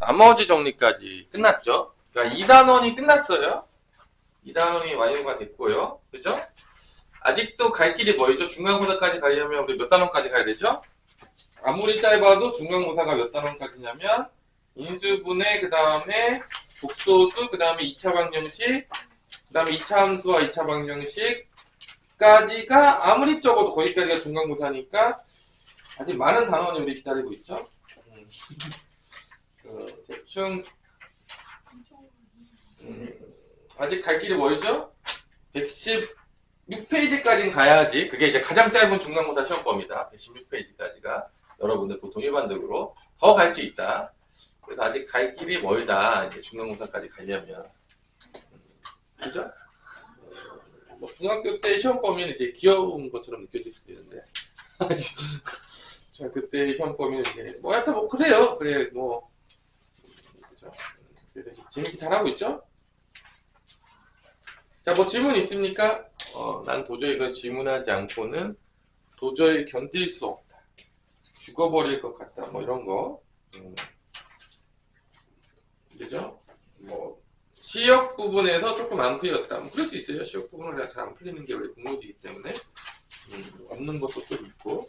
나머지 정리까지 끝났죠. 그러니까 2단원이 끝났어요. 2단원이 완료가 됐고요. 그죠? 아직도 갈 길이 멀죠. 중간고사까지 가려면 우리 몇 단원까지 가야 되죠? 아무리 짧아도 중간고사가 몇 단원까지냐면 인수분해, 그 다음에 복소수, 그 다음에 2차 방정식, 그 다음에 2차 함수와 2차 방정식까지가 아무리 적어도 거기까지가 중간고사니까 아직 많은 단원이 우리 기다리고 있죠. 대충 아직 갈 길이 멀죠? 116페이지까지는 가야지. 그게 이제 가장 짧은 중간고사 시험법입니다. 116페이지까지가 여러분들 보통 일반적으로 더 갈 수 있다. 그래서 아직 갈 길이 멀다. 이제 중간고사까지 가려면. 그죠? 뭐 중학교 때 시험범위는 이제 귀여운 것처럼 느껴질 수도 있는데. 중학교 때 시험범위는 이제, 뭐, 하여튼 뭐, 그래요. 그래, 뭐. 그죠? 그래서 재밌게 잘하고 있죠? 자, 뭐 질문 있습니까? 난 도저히 이거 질문하지 않고는 도저히 견딜 수 없다. 죽어버릴 것 같다. 뭐 이런 거. 그죠? 뭐, 시역 부분에서 조금 안 풀렸다. 뭐 그럴 수 있어요. 시역 부분은 잘 안 풀리는 게 원래 공모이기 때문에. 없는 것도 좀 있고.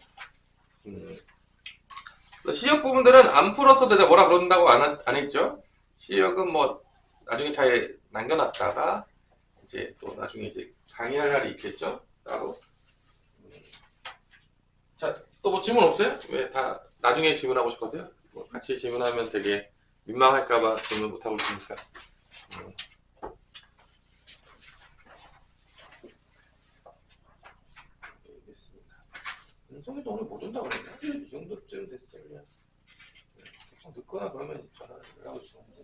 시역 부분들은 안 풀었어도 내가 뭐라 그런다고 안 했죠? 시역은 뭐, 나중에 잘 남겨놨다가, 이제 또 나중에 이제 강의할 날이 있겠죠? 따로. 자, 또 뭐 질문 없어요? 왜 다 나중에 질문하고 싶어서요? 뭐 같이 질문하면 되게 민망할까봐 질문 못하고 있으니까. 알겠습니다. 은성이도 오늘 못 온다고 그랬나? 이 정도쯤 됐으면. 늦거나 그러면 전화를 연락을 주는데.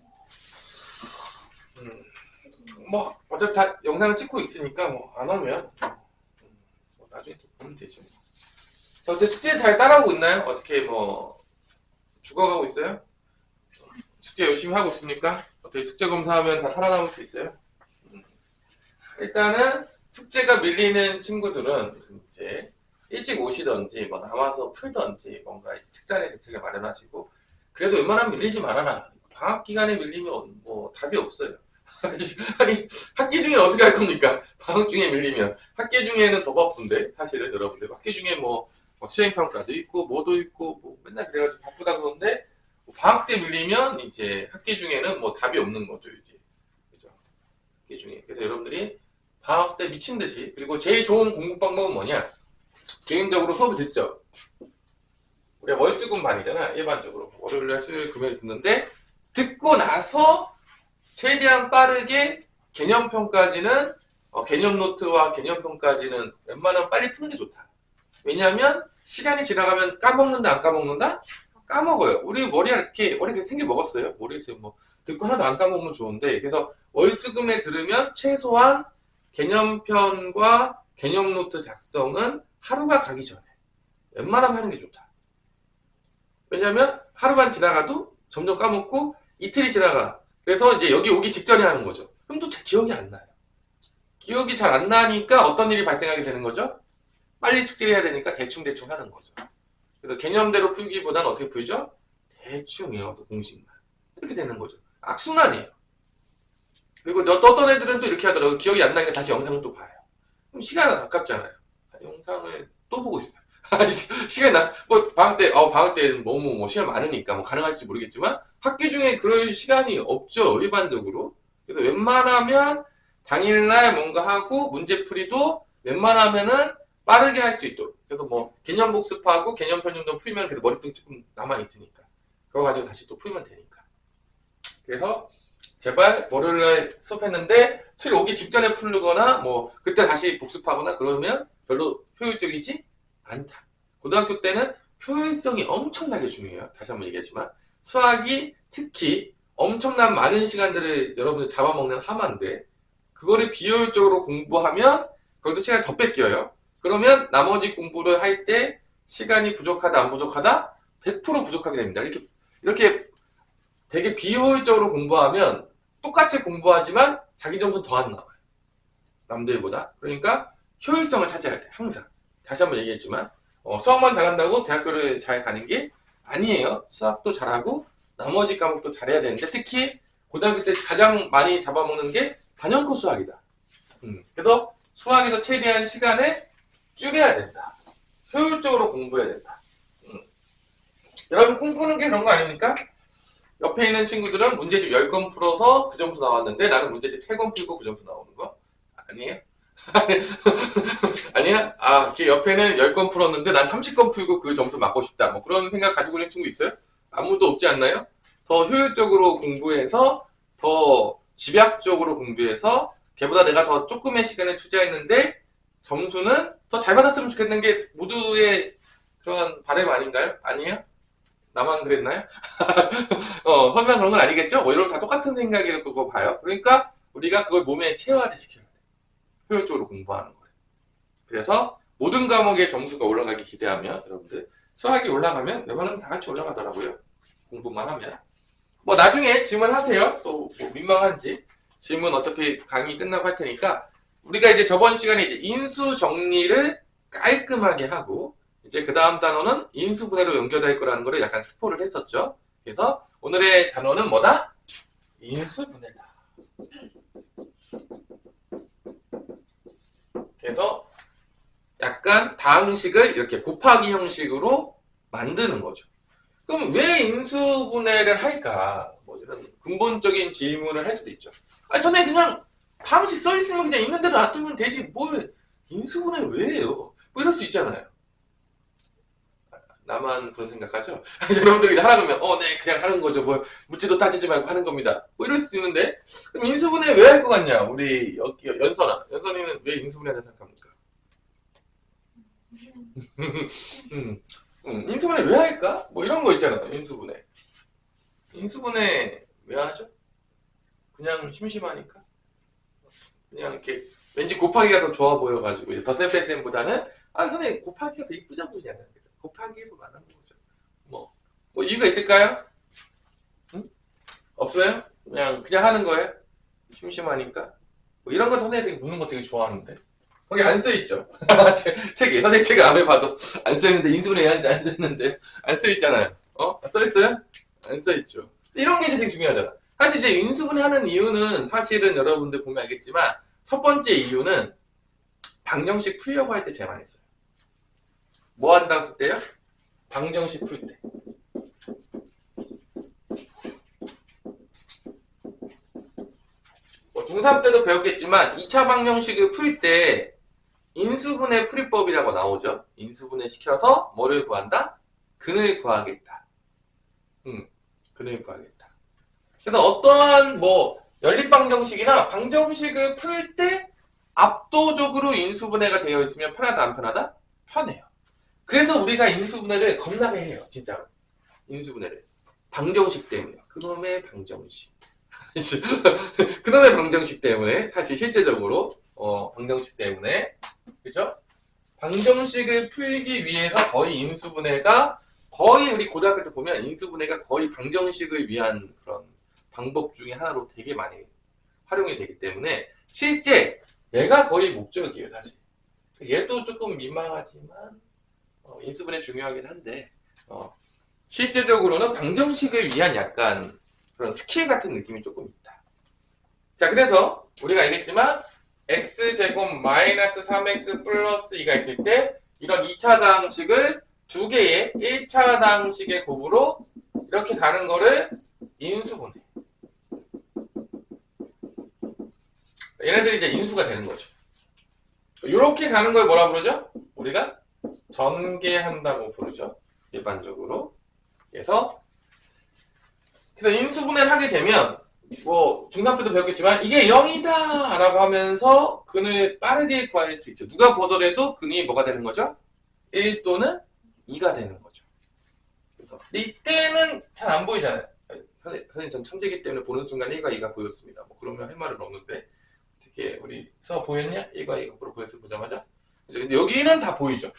뭐 어차피 다 영상을 찍고 있으니까 뭐 안 오면 뭐 나중에 또 보면 되죠. 자, 어때 숙제 잘 따라하고 있나요? 어떻게 뭐 죽어가고 있어요? 숙제 열심히 하고 있습니까? 어떻게 숙제 검사하면 다 살아남을 수 있어요? 일단은 숙제가 밀리는 친구들은 이제 일찍 오시던지 뭐 남아서 풀던지 뭔가 특단의 대책을 마련하시고 그래도 웬만하면 밀리지 말아라. 방학 기간에 밀리면 뭐 답이 없어요. 아니 학기 중에 어떻게 할 겁니까? 방학 중에 밀리면 학기 중에는 더 바쁜데 사실은 여러분들 학기 중에 뭐 수행평가도 있고 뭐도 있고 뭐 맨날 그래가지고 바쁘다 그러는데 뭐 방학 때 밀리면 이제 학기 중에는 뭐 답이 없는 거죠 이제. 그죠? 학기 중에. 그래서 여러분들이 방학 때 미친 듯이 그리고 제일 좋은 공부 방법은 뭐냐? 개인적으로 수업을 듣죠. 우리가 월수금 반이잖아 일반적으로 월요일날 수요일 금요일 듣는데 듣고 나서 최대한 빠르게 개념편까지는 개념 노트와 개념편까지는 웬만하면 빨리 푸는 게 좋다. 왜냐하면 시간이 지나가면 까먹는다 안 까먹는다? 까먹어요. 우리 머리가 이렇게 생겨 먹었어요. 머리에서 뭐 듣고 하나도 안 까먹으면 좋은데 그래서 월수금에 들으면 최소한 개념편과 개념 노트 작성은 하루가 가기 전에 웬만하면 하는 게 좋다. 왜냐하면 하루만 지나가도 점점 까먹고 이틀이 지나가. 그래서 이제 여기 오기 직전에 하는 거죠. 그럼 또 기억이 안 나요. 기억이 잘 안 나니까 어떤 일이 발생하게 되는 거죠? 빨리 숙제를 해야 되니까 대충대충 하는 거죠. 그래서 개념대로 풀기보다는 어떻게 풀죠? 대충 외워서 공식만. 이렇게 되는 거죠. 악순환이에요. 그리고 어떤 애들은 또 이렇게 하더라고요. 기억이 안 나니까 다시 영상을 또 봐요. 그럼 시간은 아깝잖아요. 영상을 또 보고 있어요. 시간이 방학 때는 너무 시간 많으니까 뭐 가능할지 모르겠지만 학기 중에 그럴 시간이 없죠, 일반적으로. 그래서 웬만하면 당일날 뭔가 하고 문제풀이도 웬만하면은 빠르게 할 수 있도록. 그래서 뭐 개념 복습하고 개념 편정도 풀면 그래도 머릿속에 조금 남아있으니까. 그거 가지고 다시 또 풀면 되니까. 그래서 제발 월요일날 수업했는데 수요일 오기 직전에 풀거나 뭐 그때 다시 복습하거나 그러면 별로 효율적이지 않다. 고등학교 때는 효율성이 엄청나게 중요해요. 다시 한번 얘기하지만 수학이 특히 엄청난 많은 시간들을 여러분들 잡아먹는 하마인데 그거를 비효율적으로 공부하면 거기서 시간이 더 뺏겨요. 그러면 나머지 공부를 할 때 시간이 부족하다 안 부족하다? 100% 부족하게 됩니다. 이렇게 되게 비효율적으로 공부하면 똑같이 공부하지만 자기 점수는 더 안 나와요. 남들보다. 그러니까 효율성을 찾아야 돼. 항상. 다시 한번 얘기했지만 수학만 잘한다고 대학교를 잘 가는 게 아니에요. 수학도 잘하고 나머지 과목도 잘해야 되는데 특히 고등학교 때 가장 많이 잡아먹는 게 단연코 수학이다. 그래서 수학에서 최대한 시간을 줄여야 된다. 효율적으로 공부해야 된다. 여러분 꿈꾸는 게 그런 거 아닙니까? 옆에 있는 친구들은 문제집 10건 풀어서 그 점수 나왔는데 나는 문제집 3건 풀고 그 점수 나오는 거? 아니에요? 아니야? 아, 걔 옆에는 10건 풀었는데 난 30건 풀고 그 점수 맞고 싶다. 뭐 그런 생각 가지고 있는 친구 있어요? 아무도 없지 않나요? 더 효율적으로 공부해서 더 집약적으로 공부해서 걔보다 내가 더 조금의 시간을 투자했는데 점수는 더 잘 받았으면 좋겠는 게 모두의 그런 바람 아닌가요? 아니에요? 나만 그랬나요? 설마 그런 건 아니겠죠? 뭐 여러분 다 똑같은 생각일 거고 봐요. 그러니까 우리가 그걸 몸에 체화를 시켜야 돼. 효율적으로 공부하는 거예요. 그래서 모든 과목의 점수가 올라가기 기대하면 여러분들 수학이 올라가면 웬만하면 다 같이 올라가더라고요. 공부만 하면. 뭐 나중에 질문하세요. 또 뭐 민망한지. 질문 어차피 강의 끝나고 할 테니까 우리가 이제 저번 시간에 이제 인수 정리를 깔끔하게 하고 이제 그 다음 단어는 인수분해로 연결될 거라는 거를 약간 스포를 했었죠. 그래서 오늘의 단어는 뭐다? 인수분해다. 그래서 약간 다항식을 이렇게 곱하기 형식으로 만드는 거죠. 그럼 왜 인수분해를 할까? 뭐 이런 근본적인 질문을 할 수도 있죠. 아니, 선생님 그냥 다항식 써있으면 그냥 있는 대로 놔두면 되지. 뭘 인수분해를 왜 해요? 뭐 이럴 수 있잖아요. 나만 그런 생각하죠? 여러분들이 하라 그러면 네 그냥 하는 거죠. 뭐 묻지도 따지지 말고 하는 겁니다. 뭐 이럴 수도 있는데 그럼 인수분해 왜 할 것 같냐? 우리 연선이는 왜 인수분해를 생각합니까? 인수분해 왜 할까? 뭐 이런 거 있잖아요. 인수분해 왜 하죠? 그냥 심심하니까? 그냥 이렇게 왠지 곱하기가 더 좋아 보여가지고 덧셈 뺄셈보다는 선생님 곱하기가 더 이쁘자 보이잖아요. 곱하기로 말하는 거죠. 뭐 이유가 있을까요? 없어요? 그냥 하는 거예요? 심심하니까? 뭐 이런 거 선생님 되게 묻는 거 되게 좋아하는데. 거기 안 써있죠? 책에, 선생님 책을 아무리 봐도 안 써있는데, 인수분해 왜 하는지 안 써있는데, 안 써있잖아요. 써있어요? 안 써있죠. 이런 게 되게 중요하잖아. 사실 이제 인수분해 하는 이유는 사실은 여러분들 보면 알겠지만, 첫 번째 이유는 방정식 풀려고 할 때 제일 많이 써요. 뭐 한다고 쓸 때요? 방정식 풀 때. 중3 때도 배웠겠지만 2차 방정식을 풀 때 인수분해 풀이법이라고 나오죠. 인수분해 시켜서 뭐를 구한다? 근을 구하겠다. 근을 구하겠다. 그래서 어떠한 연립방정식이나 방정식을 풀 때 압도적으로 인수분해가 되어 있으면 편하다 안 편하다? 편해요. 그래서 우리가 인수분해를 겁나게 해요. 진짜 인수분해를. 방정식 때문에. 그놈의 방정식. 그놈의 방정식 때문에 사실 실제적으로 방정식 때문에 그죠? 방정식을 풀기 위해서 거의 인수분해가 거의 우리 고등학교 때 보면 인수분해가 거의 방정식을 위한 그런 방법 중에 하나로 되게 많이 활용이 되기 때문에 실제 얘가 거의 목적이에요 사실. 얘도 조금 민망하지만 인수분해 중요하긴 한데 실제적으로는 방정식을 위한 약간 그런 스킬 같은 느낌이 조금 있다. 자, 그래서 우리가 알겠지만 x제곱 마이너스 3x 플러스 2가 있을 때 이런 2차 다항식을 두 개의 1차 다항식의 곱으로 이렇게 가는 거를 인수분해. 얘네들이 이제 인수가 되는 거죠. 이렇게 가는 걸 뭐라 부르죠? 우리가 전개한다고 부르죠. 일반적으로. 그래서 인수분해를 하게 되면 중3 때도 배웠겠지만 이게 0이다 라고 하면서 근을 빠르게 구할 수 있죠. 누가 보더라도 근이 뭐가 되는 거죠? 1 또는 2가 되는 거죠. 그래서 이때는 잘 안 보이잖아요. 선생님 전 천재기 때문에 보는 순간 1과 2가 보였습니다. 그러면 할 말은 없는데 어떻게 우리 서 보였냐? 1과 2가 보였을 보자마자 근데 여기는 다 보이죠.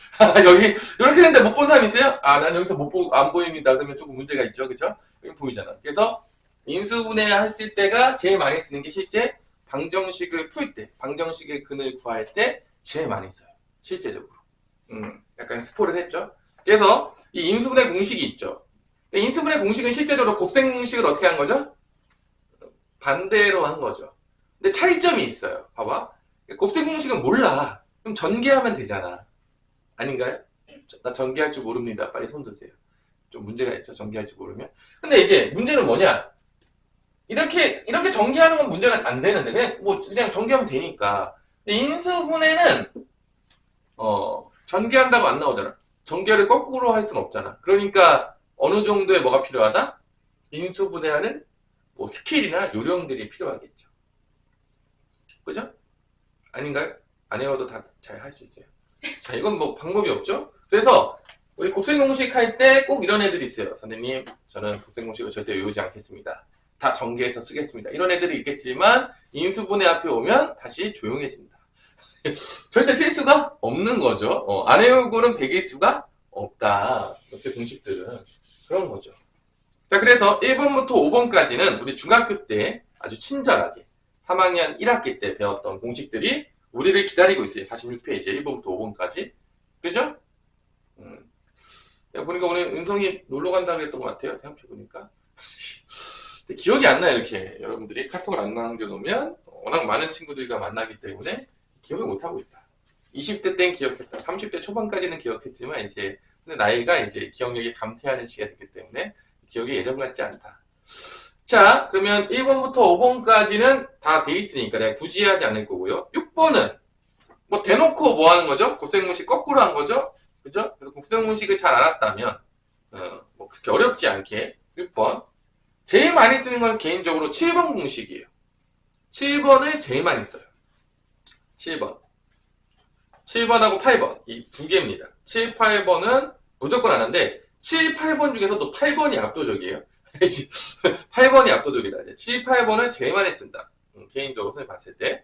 여기 이렇게 했는데 못 본 사람 있어요? 난 여기서 안 보입니다. 그러면 조금 문제가 있죠, 그렇죠? 여기 보이잖아. 그래서 인수분해 했을 때가 제일 많이 쓰는 게 실제 방정식을 풀 때, 방정식의 근을 구할 때 제일 많이 써요. 실제적으로. 약간 스포를 했죠. 그래서 이 인수분해 공식이 있죠. 인수분해 공식은 실제적으로 곱셈 공식을 어떻게 한 거죠? 반대로 한 거죠. 근데 차이점이 있어요. 봐봐. 곱셈 공식은 몰라. 그럼 전개하면 되잖아. 아닌가요? 나 전개할 줄 모릅니다. 빨리 손 드세요. 좀 문제가 있죠. 전개할 줄 모르면. 근데 이제 문제는 뭐냐? 이렇게 전개하는 건 문제가 안 되는데 그냥 전개하면 되니까. 근데 인수분해는 전개한다고 안 나오잖아. 전개를 거꾸로 할 수는 없잖아. 그러니까 어느 정도의 뭐가 필요하다? 인수분해하는 뭐 스킬이나 요령들이 필요하겠죠. 그죠? 아닌가요? 안 외워도 다 잘 할 수 있어요. 자, 이건 뭐 방법이 없죠? 그래서 우리 곱셈 공식 할 때 꼭 이런 애들이 있어요. 선생님, 저는 곱셈 공식을 절대 외우지 않겠습니다. 다 전개해서 쓰겠습니다. 이런 애들이 있겠지만 인수분해 앞에 오면 다시 조용해진다. 절대 쓸 수가 없는 거죠. 안 외우고는 배길 수가 없다. 옆에 공식들은 그런 거죠. 자, 그래서 1번부터 5번까지는 우리 중학교 때 아주 친절하게 3학년 1학기 때 배웠던 공식들이 우리를 기다리고 있어요. 46페이지 1번부터 5번까지. 그죠? 보니까 오늘 은성이 놀러 간다고 했던 것 같아요. 생각해보니까. 기억이 안 나요, 이렇게. 여러분들이 카톡을 안 남겨놓으면 워낙 많은 친구들과 만나기 때문에 기억을 못하고 있다. 20대 땐 기억했다. 30대 초반까지는 기억했지만, 이제, 근데 나이가 이제 기억력이 감퇴하는 시기가 됐기 때문에 기억이 예전 같지 않다. 자, 그러면 1번부터 5번까지는 다 돼 있으니까 내가 굳이 하지 않을 거고요. 6번은 뭐 대놓고 뭐 하는 거죠? 곱셈 공식 거꾸로 한 거죠? 그죠? 그래서 곱셈 공식을 잘 알았다면 뭐 그렇게 어렵지 않게 6번 제일 많이 쓰는 건 개인적으로 7번 공식이에요. 7번을 제일 많이 써요. 7번하고 8번 이 두 개입니다. 7, 8번은 무조건 하는데 7, 8번 중에서도 8번이 압도적이에요. 8번이 압도적이다. 7, 8번을 제일 많이 쓴다. 개인적으로 선생님 봤을 때.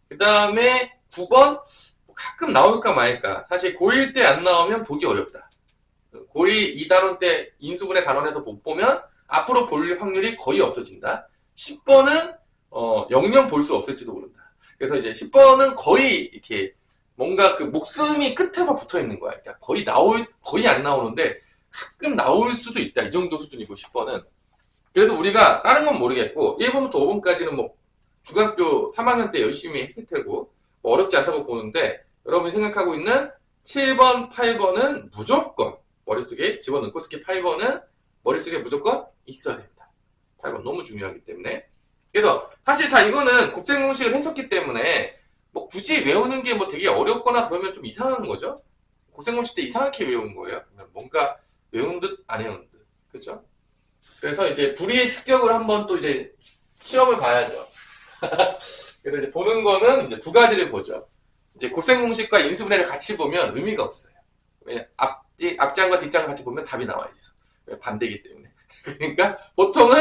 그 다음에 9번 가끔 나올까 말까. 사실 고1 때 안 나오면 보기 어렵다. 고2 2단원 때 인수분해 단원에서 못 보면 앞으로 볼 확률이 거의 없어진다. 10번은 영영 볼 수 없을지도 모른다. 그래서 이제 10번은 거의 이렇게 뭔가 그 목숨이 끝에만 붙어 있는 거야. 그러니까 거의 안 나오는데 가끔 나올 수도 있다. 이 정도 수준이고 10번은. 그래서 우리가 다른 건 모르겠고 1번부터 5번까지는 뭐 중학교 3학년 때 열심히 했을 테고 뭐 어렵지 않다고 보는데 여러분이 생각하고 있는 7번, 8번은 무조건 머릿속에 집어넣고 특히 8번은 머릿속에 무조건 있어야 됩니다. 8번 너무 중요하기 때문에. 그래서 사실 다 이거는 곱셈 공식을 했었기 때문에 뭐 굳이 외우는 게 뭐 되게 어렵거나 그러면 좀 이상한 거죠. 곱셈 공식 때 이상하게 외운 거예요. 뭔가 외운 듯 안 외운 듯. 그죠? 그래서 이제 불의의 습격을 한번 또 이제 시험을 봐야죠. 그래서 이제 보는 거는 이제 두 가지를 보죠. 이제 곱셈 공식과 인수분해를 같이 보면 의미가 없어요. 왜냐 앞장과 뒷장을 같이 보면 답이 나와 있어. 반대이기 때문에. 그러니까 보통은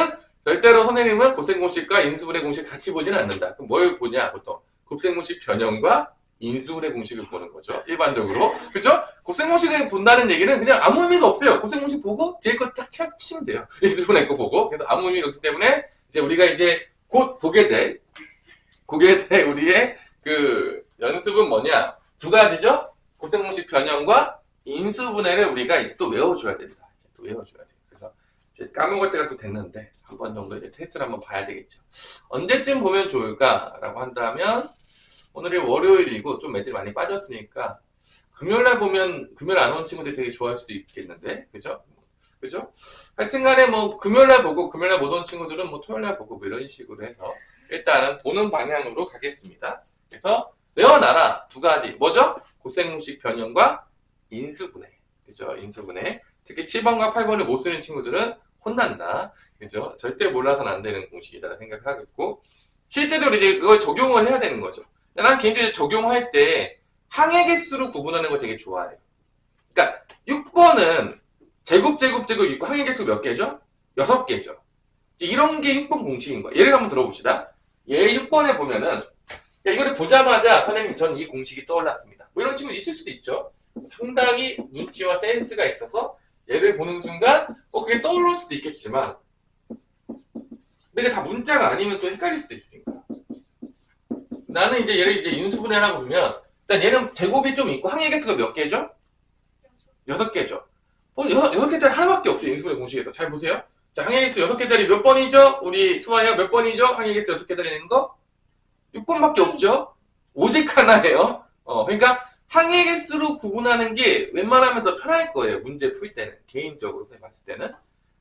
절대로 선생님은 곱셈 공식과 인수분해 공식 같이 보지는 않는다. 그럼 뭘 보냐 보통 곱셈 공식 변형과 인수분해 공식을 보는 거죠. 일반적으로. 그죠? 곱셈 공식을 본다는 얘기는 그냥 아무 의미가 없어요. 곱셈 공식 보고 뒤에 거 딱 치면 돼요. 인수분해 거 보고. 그래서 아무 의미가 없기 때문에 이제 우리가 이제 곧 보게 될 우리의 그 연습은 뭐냐? 두 가지죠? 곱셈 공식 변형과 인수분해를 우리가 이제 또 외워줘야 된다. 이제 또 외워줘야 돼요. 그래서 이제 까먹을 때가 또 됐는데 한 번 정도 이제 테스트를 한번 봐야 되겠죠. 언제쯤 보면 좋을까라고 한다면 오늘이 월요일이고 좀 애들이 많이 빠졌으니까 금요일날 보면 금요일 안 온 친구들이 되게 좋아할 수도 있겠는데 그죠? 그죠? 하여튼간에 뭐 금요일날 보고 금요일날 못 온 친구들은 뭐 토요일날 보고 뭐 이런 식으로 해서 일단은 보는 방향으로 가겠습니다. 그래서 외워놔라 두 가지 뭐죠? 곱셈 공식 변형과 인수분해 그죠? 인수분해 특히 7번과 8번을 못 쓰는 친구들은 혼난다 그죠? 절대 몰라서는 안 되는 공식이다 생각하겠고 실제적으로 이제 그걸 적용을 해야 되는 거죠. 난 개인적으로 적용할 때 항의 개수로 구분하는 걸 되게 좋아해요. 그러니까 6번은 제곱 있고 항의 개수 몇 개죠? 6개죠. 이런 게 6번 공식인 거야. 예를 한번 들어봅시다. 얘 6번에 보면은 이거를 보자마자 선생님 전 이 공식이 떠올랐습니다. 뭐 이런 친구 있을 수도 있죠. 상당히 눈치와 센스가 있어서 얘를 보는 순간 그게 떠오를 수도 있겠지만 근데 이게 다 문자가 아니면 또 헷갈릴 수도 있으니까 나는 이제 얘를 이제 인수분해라고 보면 일단 얘는 제곱이 좀 있고 항의 개수가 몇 개죠? 6개죠. 여섯 개짜리 하나밖에 없어요. 인수분해 공식에서. 잘 보세요. 자, 항해계수 6개짜리 몇 번이죠? 우리 수아야 몇 번이죠? 항해계수 6개짜리 있는 거? 6번밖에 없죠? 오직 하나예요. 그러니까 항해계수로 구분하는 게 웬만하면 더 편할 거예요. 문제 풀 때는. 개인적으로 봤을 때는.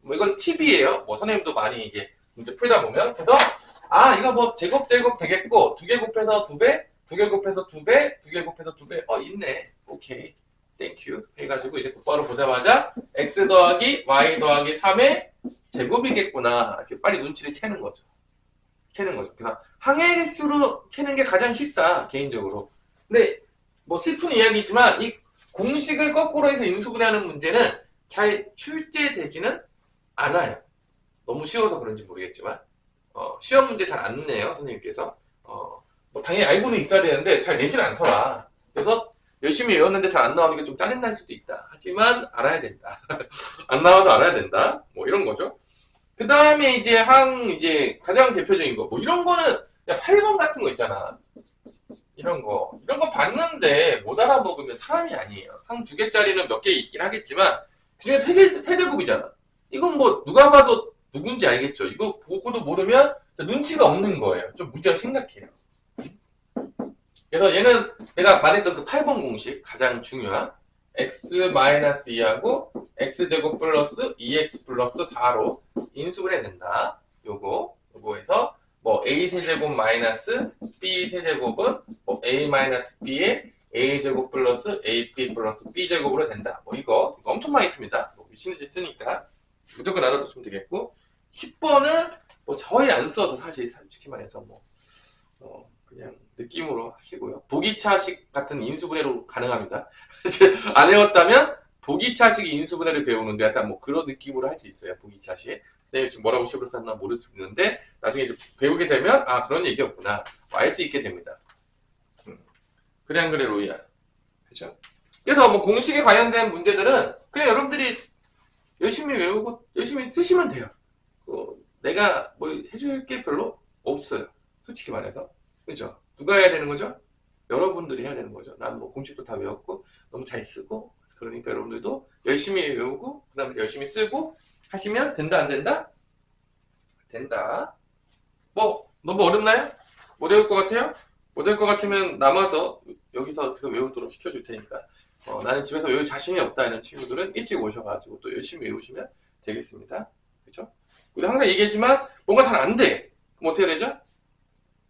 뭐 이건 팁이에요. 뭐 선생님도 많이 이제 문제 풀다 보면. 그래서 이거 뭐 제곱 되겠고 2개 곱해서 2배, 2개 곱해서 2배, 2개 곱해서 2배. 있네. 오케이. 땡큐. 해가지고 이제 곧바로 보자마자 x 더하기 y 더하기 3의 제곱이겠구나. 이렇게 빨리 눈치를 채는 거죠. 그래서 항해계수로 채는 게 가장 쉽다. 개인적으로. 근데 뭐 슬픈 이야기지만 이 공식을 거꾸로 해서 인수분해하는 문제는 잘 출제되지는 않아요. 너무 쉬워서 그런지 모르겠지만 시험 문제 잘 안 내요. 선생님께서. 뭐 당연히 알고는 있어야 되는데 잘 내지는 않더라. 그래서 열심히 외웠는데 잘 안 나오니까 좀 짜증날 수도 있다. 하지만 알아야 된다. 안 나와도 알아야 된다. 뭐 이런 거죠. 그 다음에 이제 이제 가장 대표적인 거. 뭐 이런 거는, 야, 8번 같은 거 있잖아. 이런 거 봤는데 못 알아먹으면 사람이 아니에요. 항 2개짜리는 몇 개 있긴 하겠지만, 그 중에 세제곱이잖아. 이건 뭐 누가 봐도 누군지 알겠죠. 이거 보고도 모르면 눈치가 없는 거예요. 좀 문제가 심각해요. 그래서 얘는 내가 말했던 그 8번 공식 가장 중요한 x-2하고 x제곱 플러스 2x 플러스 4로 인수분해 된다. 요거에서 뭐 a 세제곱 마이너스 b 세제곱은 뭐 a 마이너스 b의 a제곱 플러스 ab 플러스 b제곱으로 된다. 뭐 이거 엄청 많이 씁니다. 미친 듯이 쓰니까 무조건 알아두시면 되겠고, 10번은 뭐 거의 안 써서 사실 솔직히 말해서 그냥 느낌으로 하시고요. 보기차식 같은 인수분해로 가능합니다. 안 외웠다면 보기차식 인수분해를 배우는데 약간 뭐 그런 느낌으로 할 수 있어요. 보기차식. 선생님이 지금 뭐라고 시험을 썼나 모를 수 있는데 나중에 이제 배우게 되면 그런 얘기였구나. 알 수 있게 됩니다. 그래 안 그래 로이야. 그죠? 그래서 뭐 공식에 관련된 문제들은 그냥 여러분들이 열심히 외우고 열심히 쓰시면 돼요. 내가 뭐 해줄 게 별로 없어요. 솔직히 말해서. 그죠? 누가 해야 되는 거죠? 여러분들이 해야 되는 거죠. 난 뭐 공식도 다 외웠고 너무 잘 쓰고, 그러니까 여러분들도 열심히 외우고 그 다음에 열심히 쓰고 하시면 된다. 안 된다? 된다. 뭐 너무 어렵나요? 못 외울 것 같아요? 못 외울 것 같으면 남아서 여기서 계속 외우도록 시켜줄 테니까, 나는 집에서 외울 자신이 없다 이런 친구들은 일찍 오셔가지고 또 열심히 외우시면 되겠습니다. 그죠? 우리 항상 얘기했지만 뭔가 잘 안 돼. 그럼 어떻게 되죠?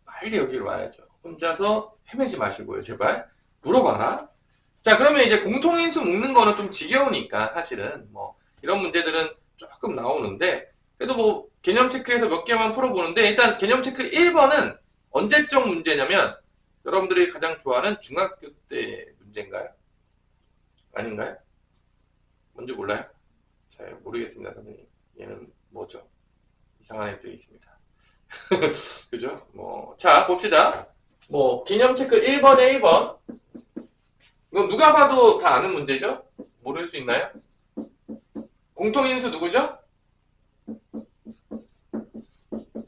빨리 여기로 와야죠. 혼자서 헤매지 마시고요. 제발 물어봐라. 자, 그러면 이제 공통인수 묶는 거는 좀 지겨우니까 사실은 뭐 이런 문제들은 조금 나오는데, 그래도 뭐 개념 체크해서 몇 개만 풀어보는데, 일단 개념 체크 1번은 언제적 문제냐면 여러분들이 가장 좋아하는 중학교 때 문제인가요? 아닌가요? 뭔지 몰라요? 잘 모르겠습니다, 선생님. 얘는 뭐죠? 이상한 애들이 있습니다. 그죠? 자, 봅시다. 개념 체크 1번에 1번. 이거 누가 봐도 다 아는 문제죠? 모를 수 있나요? 공통인수 누구죠?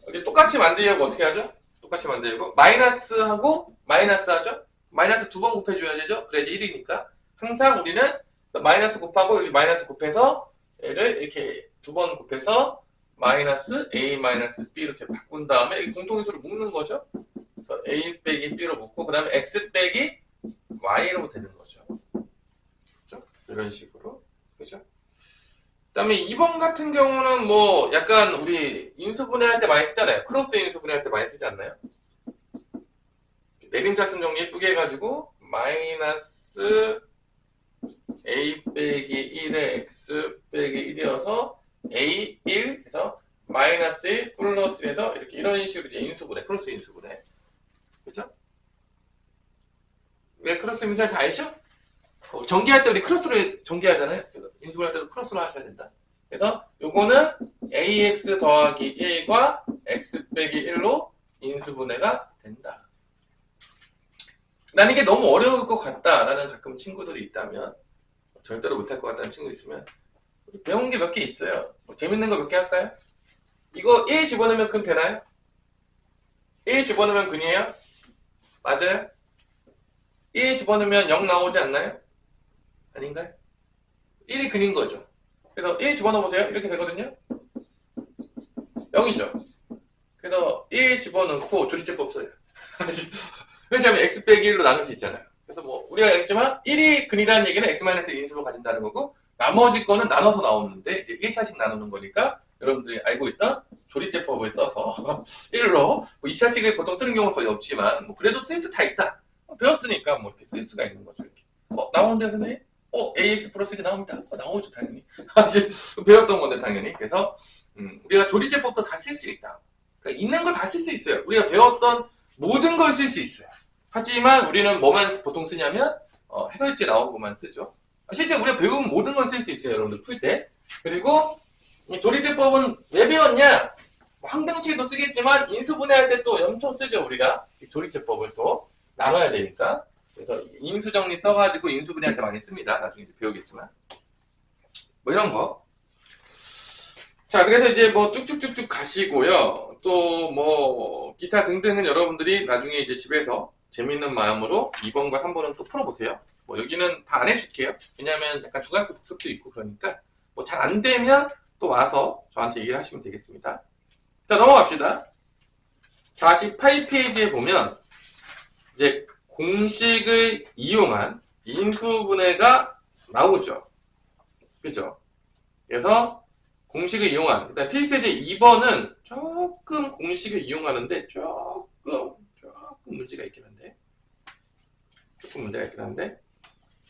이렇게 똑같이 만들려고 어떻게 하죠? 똑같이 만들고, 마이너스하고 마이너스 하죠? 마이너스 2번 곱해줘야 되죠? 그래야지 1이니까. 항상 우리는 마이너스 곱하고 여기 마이너스 곱해서 얘를 이렇게 2번 곱해서 마이너스 a 마이너스 b 이렇게 바꾼 다음에 이 공통인수를 묶는 거죠. 그래서 a 빼기 b로 묶고 그 다음에 x 빼기 y로 되는 거죠. 그렇죠? 이런 식으로. 그죠? 그 다음에 2번 같은 경우는 뭐 약간 우리 인수분해할 때 많이 쓰잖아요. 크로스 인수분해할 때 많이 쓰지 않나요? 내림차순 정리 예쁘게 해가지고 마이너스 a 빼기 1에 x 빼기 1이어서 a 1 해서 마이너스 1 플러스 1에서 이렇게 이런 식으로 이제 인수분해, 크로스 인수분해. 그죠? 왜 크로스 인수분해 다 알죠? 전개할 때 우리 크로스로 전개하잖아요. 인수분할 때도 크로스로 하셔야 된다. 그래서 요거는 ax 더하기 1과 x 빼기 1로 인수분해가 된다. 난 이게 너무 어려울 것 같다라는 가끔 친구들이 있다면, 절대로 못할 것 같다는 친구 있으면 배운 게 몇 개 있어요. 재밌는 거 몇 개 할까요? 이거 1 집어넣으면 근 되나요? 1 집어넣으면 근이에요? 맞아요? 1 집어넣으면 0 나오지 않나요? 아닌가요? 1이 근인 거죠. 그래서 1 집어넣어보세요. 이렇게 되거든요. 0이죠. 그래서 1 집어넣고 조리제법 써요. 왜냐면 x 빼기 1로 나눌 수 있잖아요. 그래서 뭐 우리가 알겠지만 1이 근이라는 얘기는 x-1 인수로 가진다는 거고 나머지 거는 나눠서 나오는데 이제 1차씩 나누는 거니까 여러분들이 알고 있던 조리제법을 써서 1로 뭐 2차씩을 보통 쓰는 경우는 거의 없지만 뭐 그래도 쓸 수 다 있다. 배웠으니까 뭐 이렇게 쓸 수가 있는 거죠. 이렇게. 나오는데 선생님? ax 플러스 1이 나옵니다. 나오죠 당연히. 배웠던 건데 당연히. 그래서 우리가 조리제법도 다 쓸 수 있다. 그러니까 있는 거 다 쓸 수 있어요. 우리가 배웠던 모든 걸 쓸 수 있어요. 하지만 우리는 뭐만 보통 쓰냐면 해설지 나온 것만 쓰죠. 실제 우리가 배운 모든 걸 쓸 수 있어요. 여러분들 풀 때. 그리고 이 조리제법은 왜 배웠냐? 항등식도 쓰겠지만 인수분해할 때 또 엄청 쓰죠. 우리가 이 조리제법을 또 나눠야 되니까. 그래서 인수정리 써가지고 인수분해할 때 많이 씁니다. 나중에 이제 배우겠지만. 뭐 이런 거. 자, 그래서 이제 뭐 쭉쭉쭉쭉 가시고요. 또 뭐 기타 등등은 여러분들이 나중에 이제 집에서 재밌는 마음으로 2번과 3번은 또 풀어보세요. 뭐 여기는 다 안 해줄게요. 왜냐면 약간 중학교 복습도 있고 그러니까 뭐 잘 안 되면 또 와서 저한테 얘기를 하시면 되겠습니다. 자, 넘어갑시다. 48페이지에 보면 이제 공식을 이용한 인수분해가 나오죠. 그죠? 그래서 공식을 이용한, 일단 필수제 2번은 조금 공식을 이용하는데 조금 문제가 있긴 한데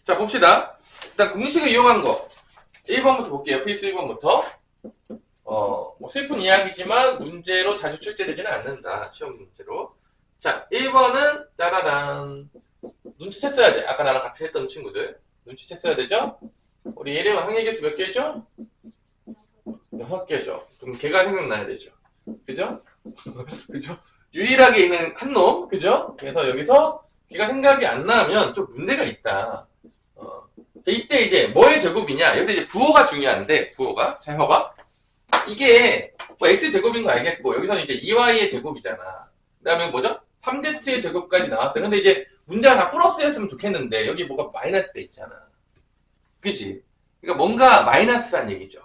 자, 봅시다. 일단 공식을 이용한 거 1번부터 볼게요. 필수 1번부터 뭐 슬픈 이야기지만 문제로 자주 출제되지는 않는다. 시험 문제로. 자, 1번은 짜라란 눈치챘어야 돼. 아까 나랑 같이 했던 친구들 눈치챘어야 되죠? 우리 예림은 항해 개수 몇 개죠? 6개죠. 그럼 걔가 생각나야 되죠. 그죠? 그죠? 유일하게 있는 한 놈. 그죠? 그래서 여기서 걔가 생각이 안 나면 좀 문제가 있다. 이때 이제 뭐의 제곱이냐? 여기서 이제 부호가 중요한데, 부호가. 잘 봐봐. 이게 뭐 x제곱인 거 알겠고, 여기서는 이제 2y의 제곱이잖아. 그 다음에 뭐죠? 3z의 제곱까지 나왔다. 근데 이제 문제가 다 플러스였으면 좋겠는데, 여기 뭐가 마이너스가 있잖아. 그치? 그러니까 뭔가 마이너스란 얘기죠.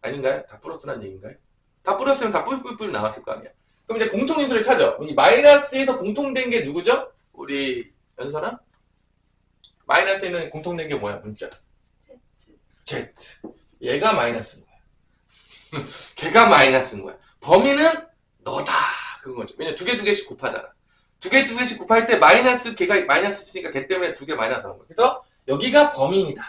아닌가요? 다 플러스란 얘기인가요? 다 플러스면 다 뿔뿔뿔 나왔을 거 아니야. 그럼 이제 공통인수를 찾아. 이 마이너스에서 공통된 게 누구죠? 우리 연서랑? 마이너스에 있는 공통된 게 뭐야? 문자. Z. 얘가 마이너스인 거야. 걔가 마이너스인 거야. 범위는 너다. 그건 거죠. 왜냐면 두 개씩 곱하잖아. 두 개씩 곱할 때 마이너스, 걔가 마이너스 있으니까 걔 때문에 두 개 마이너스 하는 거야. 그래서 여기가 범인이다.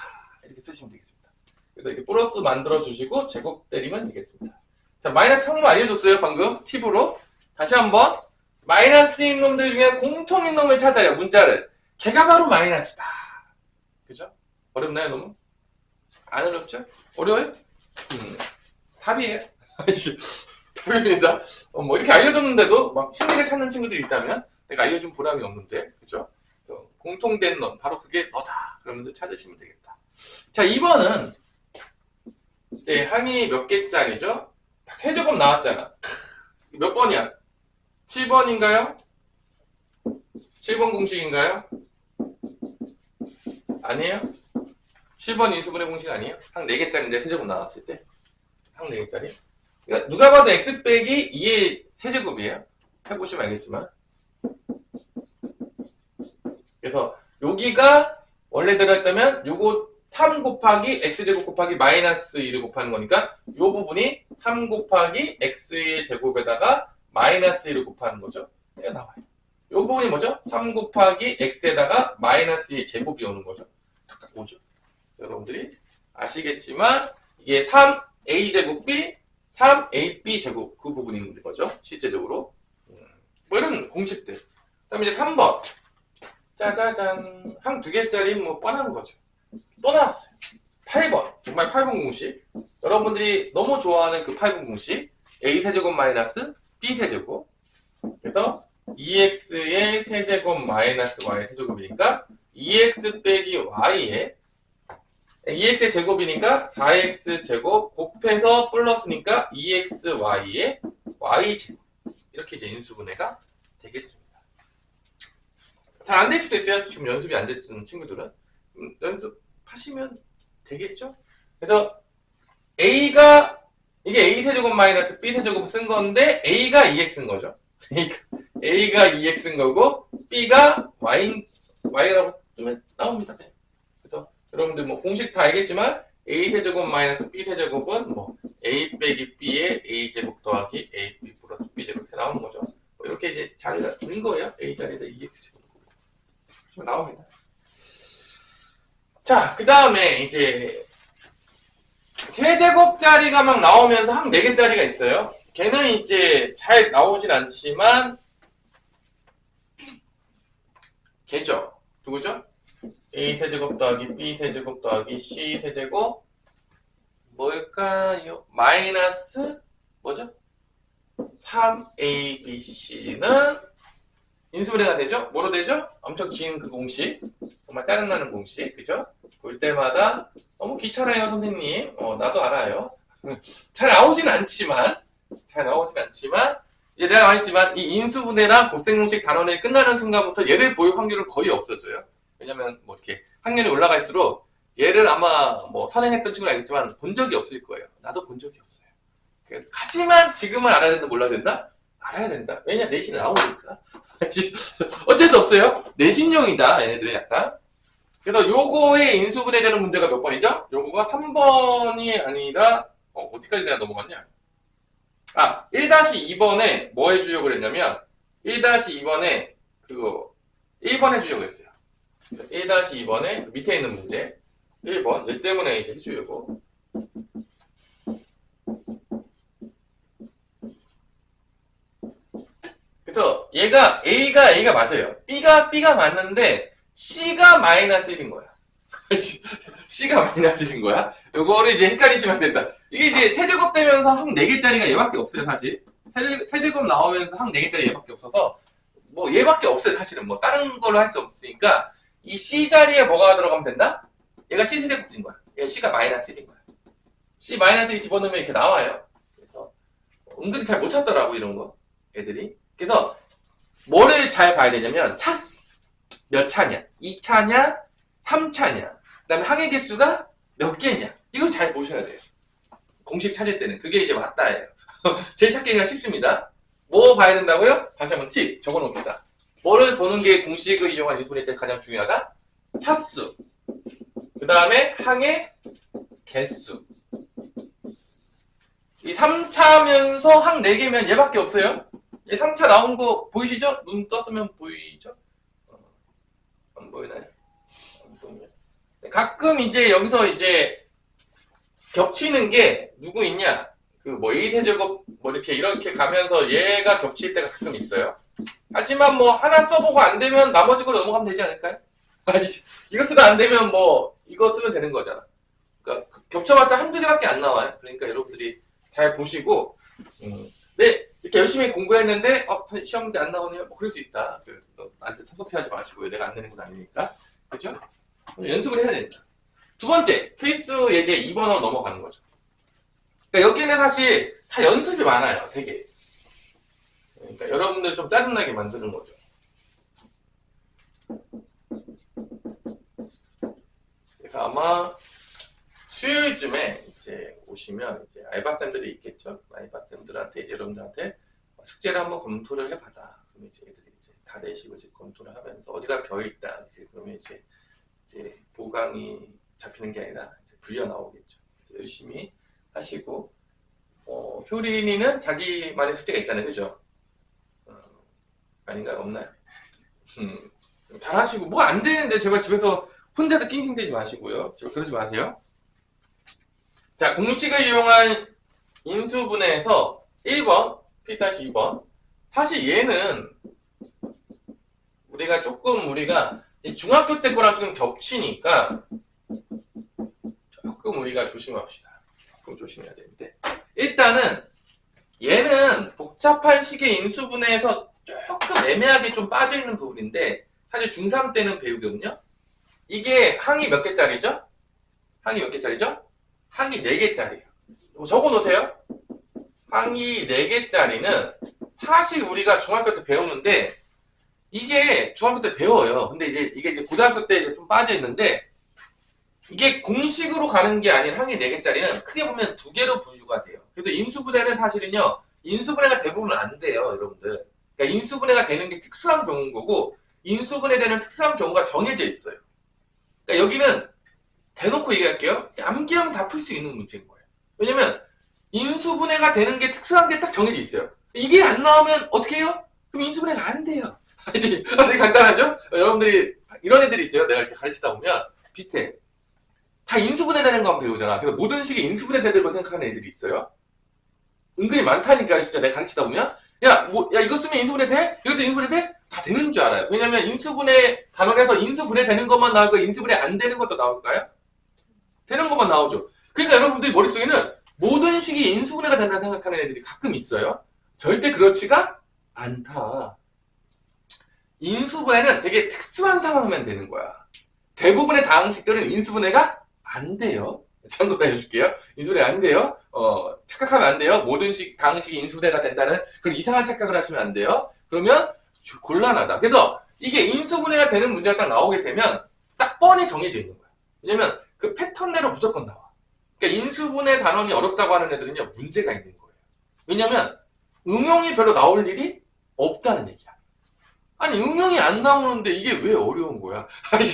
이렇게 쓰시면 되겠습니다. 그래서 이렇게 플러스 만들어 주시고 제곱 때리면 되겠습니다. 자, 마이너스 성분 알려줬어요. 방금 팁으로. 다시 한번 마이너스인 놈들 중에 공통인 놈을 찾아요. 문자를. 걔가 바로 마이너스다. 그죠? 어렵나요 너무? 안 어렵죠? 어려워요? 답이에요. 답입니다. 뭐 이렇게 알려줬는데도 막 힘들게 찾는 친구들이 있다면 내가 알려준 보람이 없는데. 그죠? 공통된 놈. 바로 그게 너다. 그러면 찾으시면 되겠다. 자, 2번은 네, 항이 몇 개짜리죠? 세제곱 나왔잖아. 몇 번이야? 7번인가요? 7번 공식인가요? 아니에요? 7번 인수분해 공식 아니에요? 항 4개짜리인데 세제곱 나왔을 때? 항 4개짜리? 그러니까 누가 봐도 x 빼기 2의 세제곱이에요. 해보시면 알겠지만. 그래서 여기가 원래대로 했다면 요거 3 곱하기 x제곱 곱하기 마이너스 2를 곱하는 거니까 이 부분이 3 곱하기 x의 제곱에다가 마이너스 1을 곱하는 거죠. 이게 나와요. 이 부분이 뭐죠? 3 곱하기 x에다가 마이너스 2의 제곱이 오는 거죠. 딱 오죠. 여러분들이 아시겠지만 이게 3a제곱 b, 3ab 제곱 그 부분이 있는 거죠. 실제적으로. 뭐 이런 공식들. 그 다음에 이제 3번. 짜자잔. 항 2개짜리 뭐 뻔한 거죠. 또 나왔어요. 8번. 정말 8번 공식. 여러분들이 너무 좋아하는 그 8번 공식. a세제곱 마이너스 b세제곱. 그래서 2x의 세제곱 마이너스 y 세제곱이니까 2x 빼기 y에 2x의 제곱이니까 4x 제곱 곱해서 플러스니까 2xy의 y제곱. 이렇게 이제 인수분해가 되겠습니다. 잘 안 될 수도 있어요. 지금 연습이 안 됐던 친구들은. 연습하시면 되겠죠? 그래서 A가, 이게 A세제곱 마이너스 B세제곱 쓴 건데, A가 2X인 거죠. A가 2X인 거고, B가 Y라고 뜨면 나옵니다. 네. 그래서 여러분들 뭐 공식 다 알겠지만, A세제곱 마이너스 B세제곱은 뭐, A 빼기 B의 A제곱 더하기 AB 플러스 B제곱 이렇게 나오는 거죠. 뭐 이렇게 이제 자리가 있는 거예요. A 자리에다 2X제곱. 나옵니다. 자, 그 다음에 이제, 세제곱짜리가 막 나오면서 한 4개짜리가 있어요. 걔는 이제 잘 나오진 않지만, 걔죠. 누구죠? A세제곱 더하기 B세제곱 더하기 C세제곱, 뭘까요? 마이너스, 뭐죠? 3ABC는 인수분해가 되죠? 뭐로 되죠? 엄청 긴 그 공식. 정말 짜증나는 공식. 그죠? 볼 때마다 너무 귀찮아요, 선생님. 나도 알아요. 잘 나오진 않지만, 이제 내가 말했지만, 이 인수분해랑 곱셈공식 단원이 끝나는 순간부터 얘를 볼 확률은 거의 없어져요. 왜냐면, 뭐 이렇게 학년이 올라갈수록 얘를 아마 뭐 선행했던 친구는 알겠지만, 본 적이 없을 거예요. 나도 본 적이 없어요. 하지만 지금은 알아야 된다, 몰라야 된다? 알아야 된다. 왜냐, 내신이 나오니까. 어쩔 수 없어요. 내신용이다, 얘네들은 약간. 그래서 요거의 인수분해되는 문제가 몇 번이죠? 요거가 3번이 아니라, 어디까지 내가 넘어갔냐? 1-2번에 뭐 해주려고 그랬냐면, 1-2번에 그거, 1번 해주려고 했어요. 1-2번에 밑에 있는 문제. 1번. 얘 때문에 이제 해주려고. 그래서 얘가 A가 맞아요. B가 맞는데 C가 마이너스 1인 거야. C가 마이너스 1인 거야. 요거를 이제 헷갈리시면 안 된다. 이게 이제 세제곱 되면서 항 4개짜리가 얘밖에 없어요, 사실. 세제곱 나오면서 항 4개짜리 얘밖에 없어서 뭐 얘밖에 없어요, 사실은. 뭐 다른 걸로 할 수 없으니까 이 C 자리에 뭐가 들어가면 된다? 얘가 C 세제곱인 거야. 얘가 C가 마이너스 1인 거야. C 마이너스 1 집어넣으면 이렇게 나와요. 그래서 은근히 잘 못 찾더라고, 이런 거. 애들이. 그래서 뭐를 잘 봐야 되냐면 차수 몇 차냐, 2차냐, 3차냐, 그 다음에 항의 개수가 몇 개냐, 이거 잘 보셔야 돼요. 공식 찾을 때는 그게 이제 맞다예요. 제일 찾기가 쉽습니다. 뭐 봐야 된다고요? 다시 한번 팁 적어놓읍시다. 뭐를 보는 게 공식을 이용한 인수분해 때 가장 중요하다? 차수, 그 다음에 항의 개수. 이 3차면서 항 4개면 얘밖에 없어요. 3차 나온 거 보이시죠? 눈 떴으면 보이죠? 안 보이나요? 안 보이면. 가끔 이제 여기서 이제 겹치는 게 누구 있냐? 그 뭐 A세제곱 뭐 이렇게 가면서 얘가 겹칠 때가 가끔 있어요. 하지만 뭐 하나 써보고 안 되면 나머지 걸로 넘어가면 되지 않을까요? 이거 쓰다 안 되면 뭐 이거 쓰면 되는 거잖아. 그러니까 겹쳐봤자 한두 개밖에 안 나와요. 그러니까 여러분들이 잘 보시고, 네, 이렇게 열심히 공부했는데, 시험 문제 안 나오네요? 뭐, 그럴 수 있다. 나한테 섭섭해하지 마시고요. 내가 안 내는 건 아니니까. 그죠? 연습을 해야 된다. 두 번째, 필수 예제 2번으로 넘어가는 거죠. 그러니까 여기는 사실 다 연습이 많아요. 되게. 그러니까 여러분들 좀 짜증나게 만드는 거죠. 그래서 아마 수요일쯤에 이제 오시면 이제 알바쌤들이 있겠죠. 알바쌤들한테 이제 여러분들한테 숙제를 한번 검토를 해봐라. 그러면 이제 애들이 이제 다 내시고 이제 검토를 하면서 어디가 벼 있다. 이제 그러면 이제 보강이 잡히는 게 아니라 이제 불려 나오겠죠. 열심히 하시고, 효린이는 자기만의 숙제가 있잖아요, 그죠? 아닌가요? 없나요? 잘 하시고 뭐 안 되는데 제발 집에서 혼자서 낑낑대지 마시고요. 제발 그러지 마세요. 자, 공식을 이용한 인수분해에서 1번, P-2번. 사실 얘는 우리가 중학교 때 거랑 좀 겹치니까 조금 우리가 조심합시다. 조금 조심해야 되는데. 일단은 얘는 복잡한 식의 인수분해에서 조금 애매하게 좀 빠져있는 부분인데 사실 중3 때는 배우거든요. 이게 항이 몇 개짜리죠? 항이 몇 개짜리죠? 항이 4개짜리예요. 적어 놓으세요. 항이 4개짜리는 사실 우리가 중학교 때 배우는데 이게 중학교 때 배워요. 근데 이게 이제 고등학교 때 좀 빠져 있는데 이게 공식으로 가는 게 아닌 항이 4개짜리는 크게 보면 2개로 분류가 돼요. 그래서 인수분해는 사실은요, 인수분해가 대부분 안 돼요, 여러분들. 그러니까 인수분해가 되는 게 특수한 경우인 거고, 인수분해되는 특수한 경우가 정해져 있어요. 그러니까 여기는 대놓고 얘기할게요. 암기하면 다 풀 수 있는 문제인 거예요. 왜냐면 인수분해가 되는 게 특수한 게 딱 정해져 있어요. 이게 안 나오면 어떻게 해요? 그럼 인수분해가 안 돼요. 되게 간단하죠? 여러분들이 이런 애들이 있어요. 내가 이렇게 가르치다 보면 비슷해. 다 인수분해 되는 거 배우잖아. 그래서 모든 식이 인수분해 되는 생각하는 애들이 있어요. 은근히 많다니까 진짜 내가 가르치다 보면 야 이거 쓰면 인수분해 돼? 이것도 인수분해 돼? 다 되는 줄 알아요. 왜냐면 인수분해 단원에서 인수분해 되는 것만 나오고 인수분해 안 되는 것도 나올까요? 되는 것만 나오죠. 그러니까 여러분들 머릿속에는 모든 식이 인수분해가 된다고 생각하는 애들이 가끔 있어요. 절대 그렇지가 않다. 인수분해는 되게 특수한 상황이면 되는 거야. 대부분의 다항식들은 인수분해가 안 돼요. 참고로 해줄게요. 인수분해 안 돼요. 착각하면 안 돼요. 모든 다항식이 인수분해가 된다는 그런 이상한 착각을 하시면 안 돼요. 그러면 곤란하다. 그래서 이게 인수분해가 되는 문제가 딱 나오게 되면 딱 뻔히 정해져 있는 거야. 왜냐면 그 패턴대로 무조건 나와. 그러니까 인수분해 단원이 어렵다고 하는 애들은요, 문제가 있는 거예요. 왜냐면 응용이 별로 나올 일이 없다는 얘기야. 아니 응용이 안 나오는데 이게 왜 어려운 거야? 아니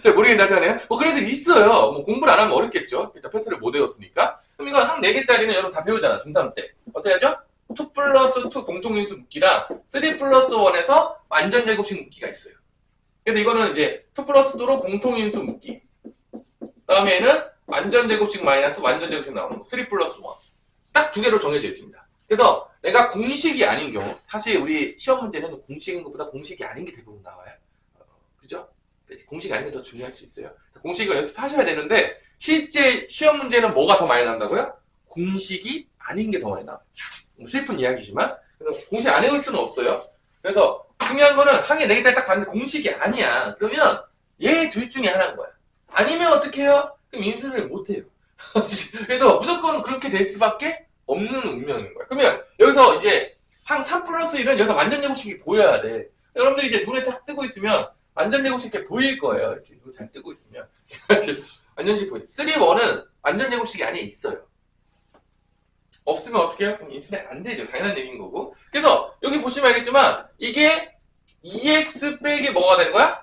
잘 모르겠나잖아요. 뭐 그래도 있어요. 뭐 공부를 안 하면 어렵겠죠. 일단 패턴을 못 외웠으니까. 그럼 이거 한 4개짜리는 여러분 다 배우잖아. 중3 때. 어떻게 하죠? 2 플러스 2 공통인수 묶기랑 3 플러스 1에서 완전 제곱식 묶기가 있어요. 그래서 이거는 이제 2 플러스 2로 공통인수 묶기. 다음에는 완전 제곱식 마이너스 완전 제곱식 나오는 거. 3 플러스 1. 딱 2개로 정해져 있습니다. 그래서 내가 공식이 아닌 경우, 사실 우리 시험 문제는 공식인 것보다 공식이 아닌 게 대부분 나와요. 그죠? 공식이 아닌 게 더 중요할 수 있어요. 공식을 연습하셔야 되는데, 실제 시험 문제는 뭐가 더 많이 난다고요? 공식이 아닌 게 더 많이 나와요. 슬픈 이야기지만, 그래서 공식 안 외울 수는 없어요. 그래서 중요한 거는 항해 4개짜리 딱 봤는데 공식이 아니야. 그러면 얘 둘 중에 하나인 거야. 아니면 어떻게 해요? 그럼 인수를 못 해요. 그래서 무조건 그렇게 될 수밖에 없는 운명인 거야. 그러면 여기서 이제 항 3 플러스 1은 여기서 완전 제곱식이 보여야 돼. 여러분들이 이제 눈에 딱 뜨고 있으면 완전 제곱식이 보일 거예요. 이렇게 눈 잘 뜨고 있으면. 완전 제곱식 보여. 3, 1은 완전 제곱식이 안에 있어요. 없으면 어떻게 해요? 그럼 인수는 안 되죠. 당연한 얘기인 거고. 그래서 여기 보시면 알겠지만 이게 2x 빼기 뭐가 되는 거야?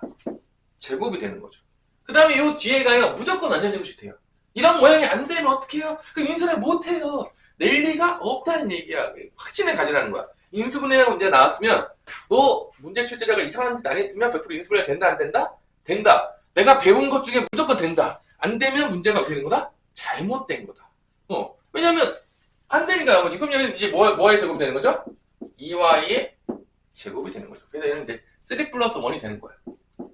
제곱이 되는 거죠. 그 다음에 이 뒤에가요. 무조건 완전 제곱식 돼요. 이런 모양이 안 되면 어떻게 해요? 그럼 인수를 못 해요. 낼 리가 없다는 얘기야. 확신을 가지라는 거야. 인수분해가 문제가 나왔으면 너 문제 출제자가 이상한 짓 안 했으면 100% 인수분해가 된다 안 된다? 된다. 내가 배운 것 중에 무조건 된다. 안 되면 문제가 어떻게 되는 거다? 잘못된 거다. 왜냐면 안 되니까 아버지. 그럼 얘는 이제 뭐의 제곱이 되는 거죠? 2y의 제곱이 되는 거죠. 그래서 얘는 이제 3 플러스 1이 되는 거야.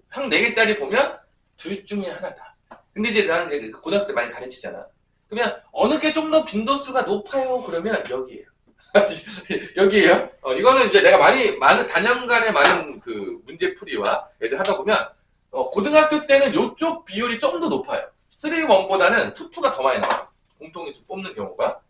항 4개짜리 보면 둘 중에 하나다. 근데 이제 나는 이제 고등학교 때 많이 가르치잖아. 그러면 어느 게 좀 더 빈도수가 높아요? 그러면 여기에요. 여기에요. 이거는 이제 내가 많은 단연간의 많은 그 문제풀이와 애들 하다 보면 고등학교 때는 이쪽 비율이 좀 더 높아요. 3, 1보다는 2, 2가 더 많이 나와요. 공통인수 뽑는 경우가.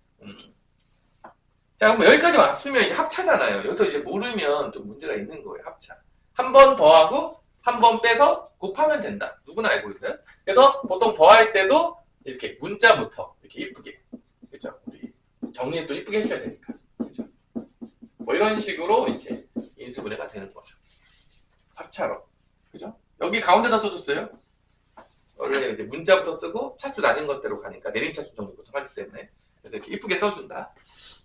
자, 그럼 여기까지 왔으면 이제 합차잖아요. 여기서 이제 모르면 좀 문제가 있는 거예요. 합차. 한 번 더하고 한 번 빼서 곱하면 된다. 누구나 알고 있는. 그래서 보통 더할 때도 이렇게 문자부터 이렇게 이쁘게, 그죠? 우리 정리 또 이쁘게 해줘야 되니까, 그죠? 뭐 이런 식으로 이제 인수분해가 되는 거죠. 합차로, 그죠? 여기 가운데다 써줬어요. 원래 이제 문자부터 쓰고 차수 나뉜 것대로 가니까 내림차수 정리부터 하기 때문에 그래서 이렇게 이쁘게 써준다.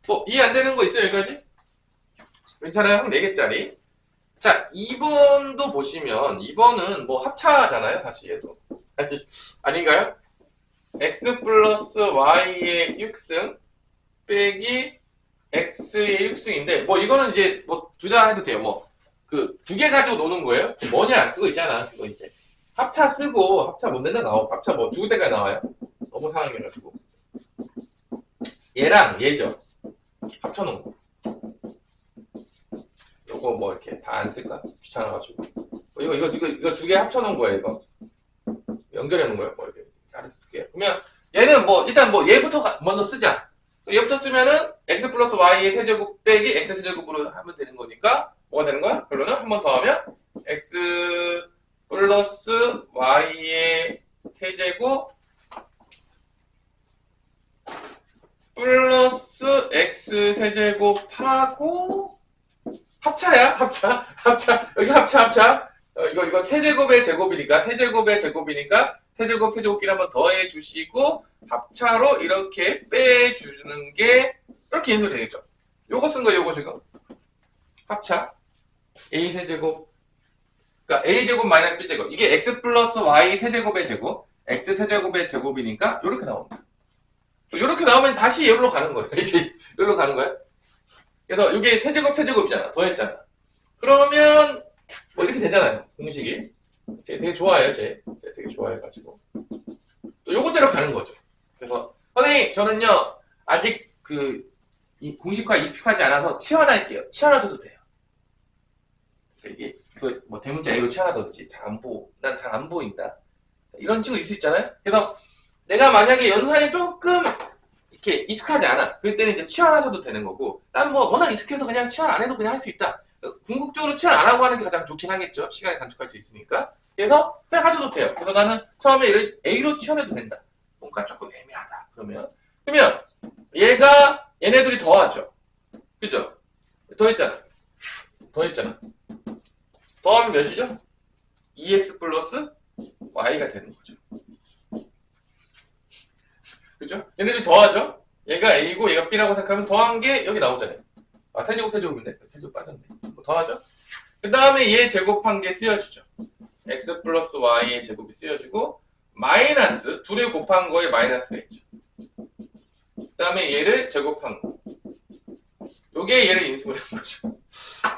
뭐 이해 안 되는 거 있어요 여기까지? 괜찮아요? 한 4개짜리. 자, 2번도 보시면 2번은 뭐 합차잖아요 사실 얘도. 아닌가요? x 플러스 y의 6승 빼기 x의 6승인데 뭐 이거는 이제 뭐 둘 다 해도 돼요. 뭐 그 2개 가지고 노는 거예요. 뭐냐 그거 있잖아. 그거 이제 합차 쓰고 합차 못 낸다 나오고 합차 뭐 죽을 때까지 나와요. 너무 상황이어가지고 얘랑 얘죠. 합쳐놓은 거. 요거 뭐 이렇게 다 안 쓸까? 귀찮아가지고 이거 2개 합쳐놓은 거예요. 이거 연결해 놓은 거예요. 뭐 이렇게 알아서 쓸게요. 그러면 얘는 뭐 일단 뭐 얘부터 먼저 쓰자. 얘부터 쓰면은 x 플러스 y의 세제곱 빼기 x 세제곱으로 하면 되는 거니까 뭐가 되는 거야? 결론은 한 번 더 하면 x 플러스 y의 세제곱 세제곱하고 합차야, 합차. 여기 합차. 이거 세제곱의 제곱이니까, 세제곱끼리 한번 더해 주시고, 합차로 이렇게 빼주는 게, 이렇게 인수가 되겠죠. 요거 쓴 거, 요거 지금. 합차. A 세제곱. 그러니까 A제곱 마이너스 B제곱. 이게 X 플러스 Y 세제곱의 제곱, X 세제곱의 제곱이니까, 요렇게 나온다. 요렇게 나오면 다시 여기로 가는 거예요. 여기로 가는 거예요. 그래서 이게 세제곱이잖아. 더했잖아. 그러면 뭐 이렇게 되잖아요. 공식이. 되게 좋아해요. 제 되게 좋아해가지고. 또 요것대로 가는 거죠. 그래서 선생님 저는요 아직 이 공식화 익숙하지 않아서 치환할게요. 치환하셔도 돼요. 이게 뭐 대문자 A로 치환하든지 난 잘 안 보인다. 이런 친구 있을 수 있잖아요. 그래서 내가 만약에 연산이 조금 이렇게 익숙하지 않아. 그럴 때는 이제 치환하셔도 되는 거고, 난 뭐 워낙 익숙해서 그냥 치환 안 해도 그냥 할 수 있다. 궁극적으로 치환 안 하고 하는 게 가장 좋긴 하겠죠. 시간을 단축할 수 있으니까. 그래서 그냥 하셔도 돼요. 그래서 나는 처음에 A로 치환해도 된다. 뭔가 조금 애매하다. 그러면 얘네들이 더하죠. 그죠? 더했잖아. 더하면 몇이죠? 2x 플러스 y가 되는 거죠. 그죠? 얘네들 더하죠? 얘가 A고 얘가 B라고 생각하면 더한 게 여기 나오잖아요. 아, 세제곱인데? 세제곱 빠졌네. 더하죠? 그 다음에 얘 제곱한 게 쓰여지죠. X 플러스 Y의 제곱이 쓰여지고, 마이너스, 둘을 곱한 거에 마이너스가 있죠. 그 다음에 얘를 제곱한 거. 요게 얘를 인수를 한 거죠.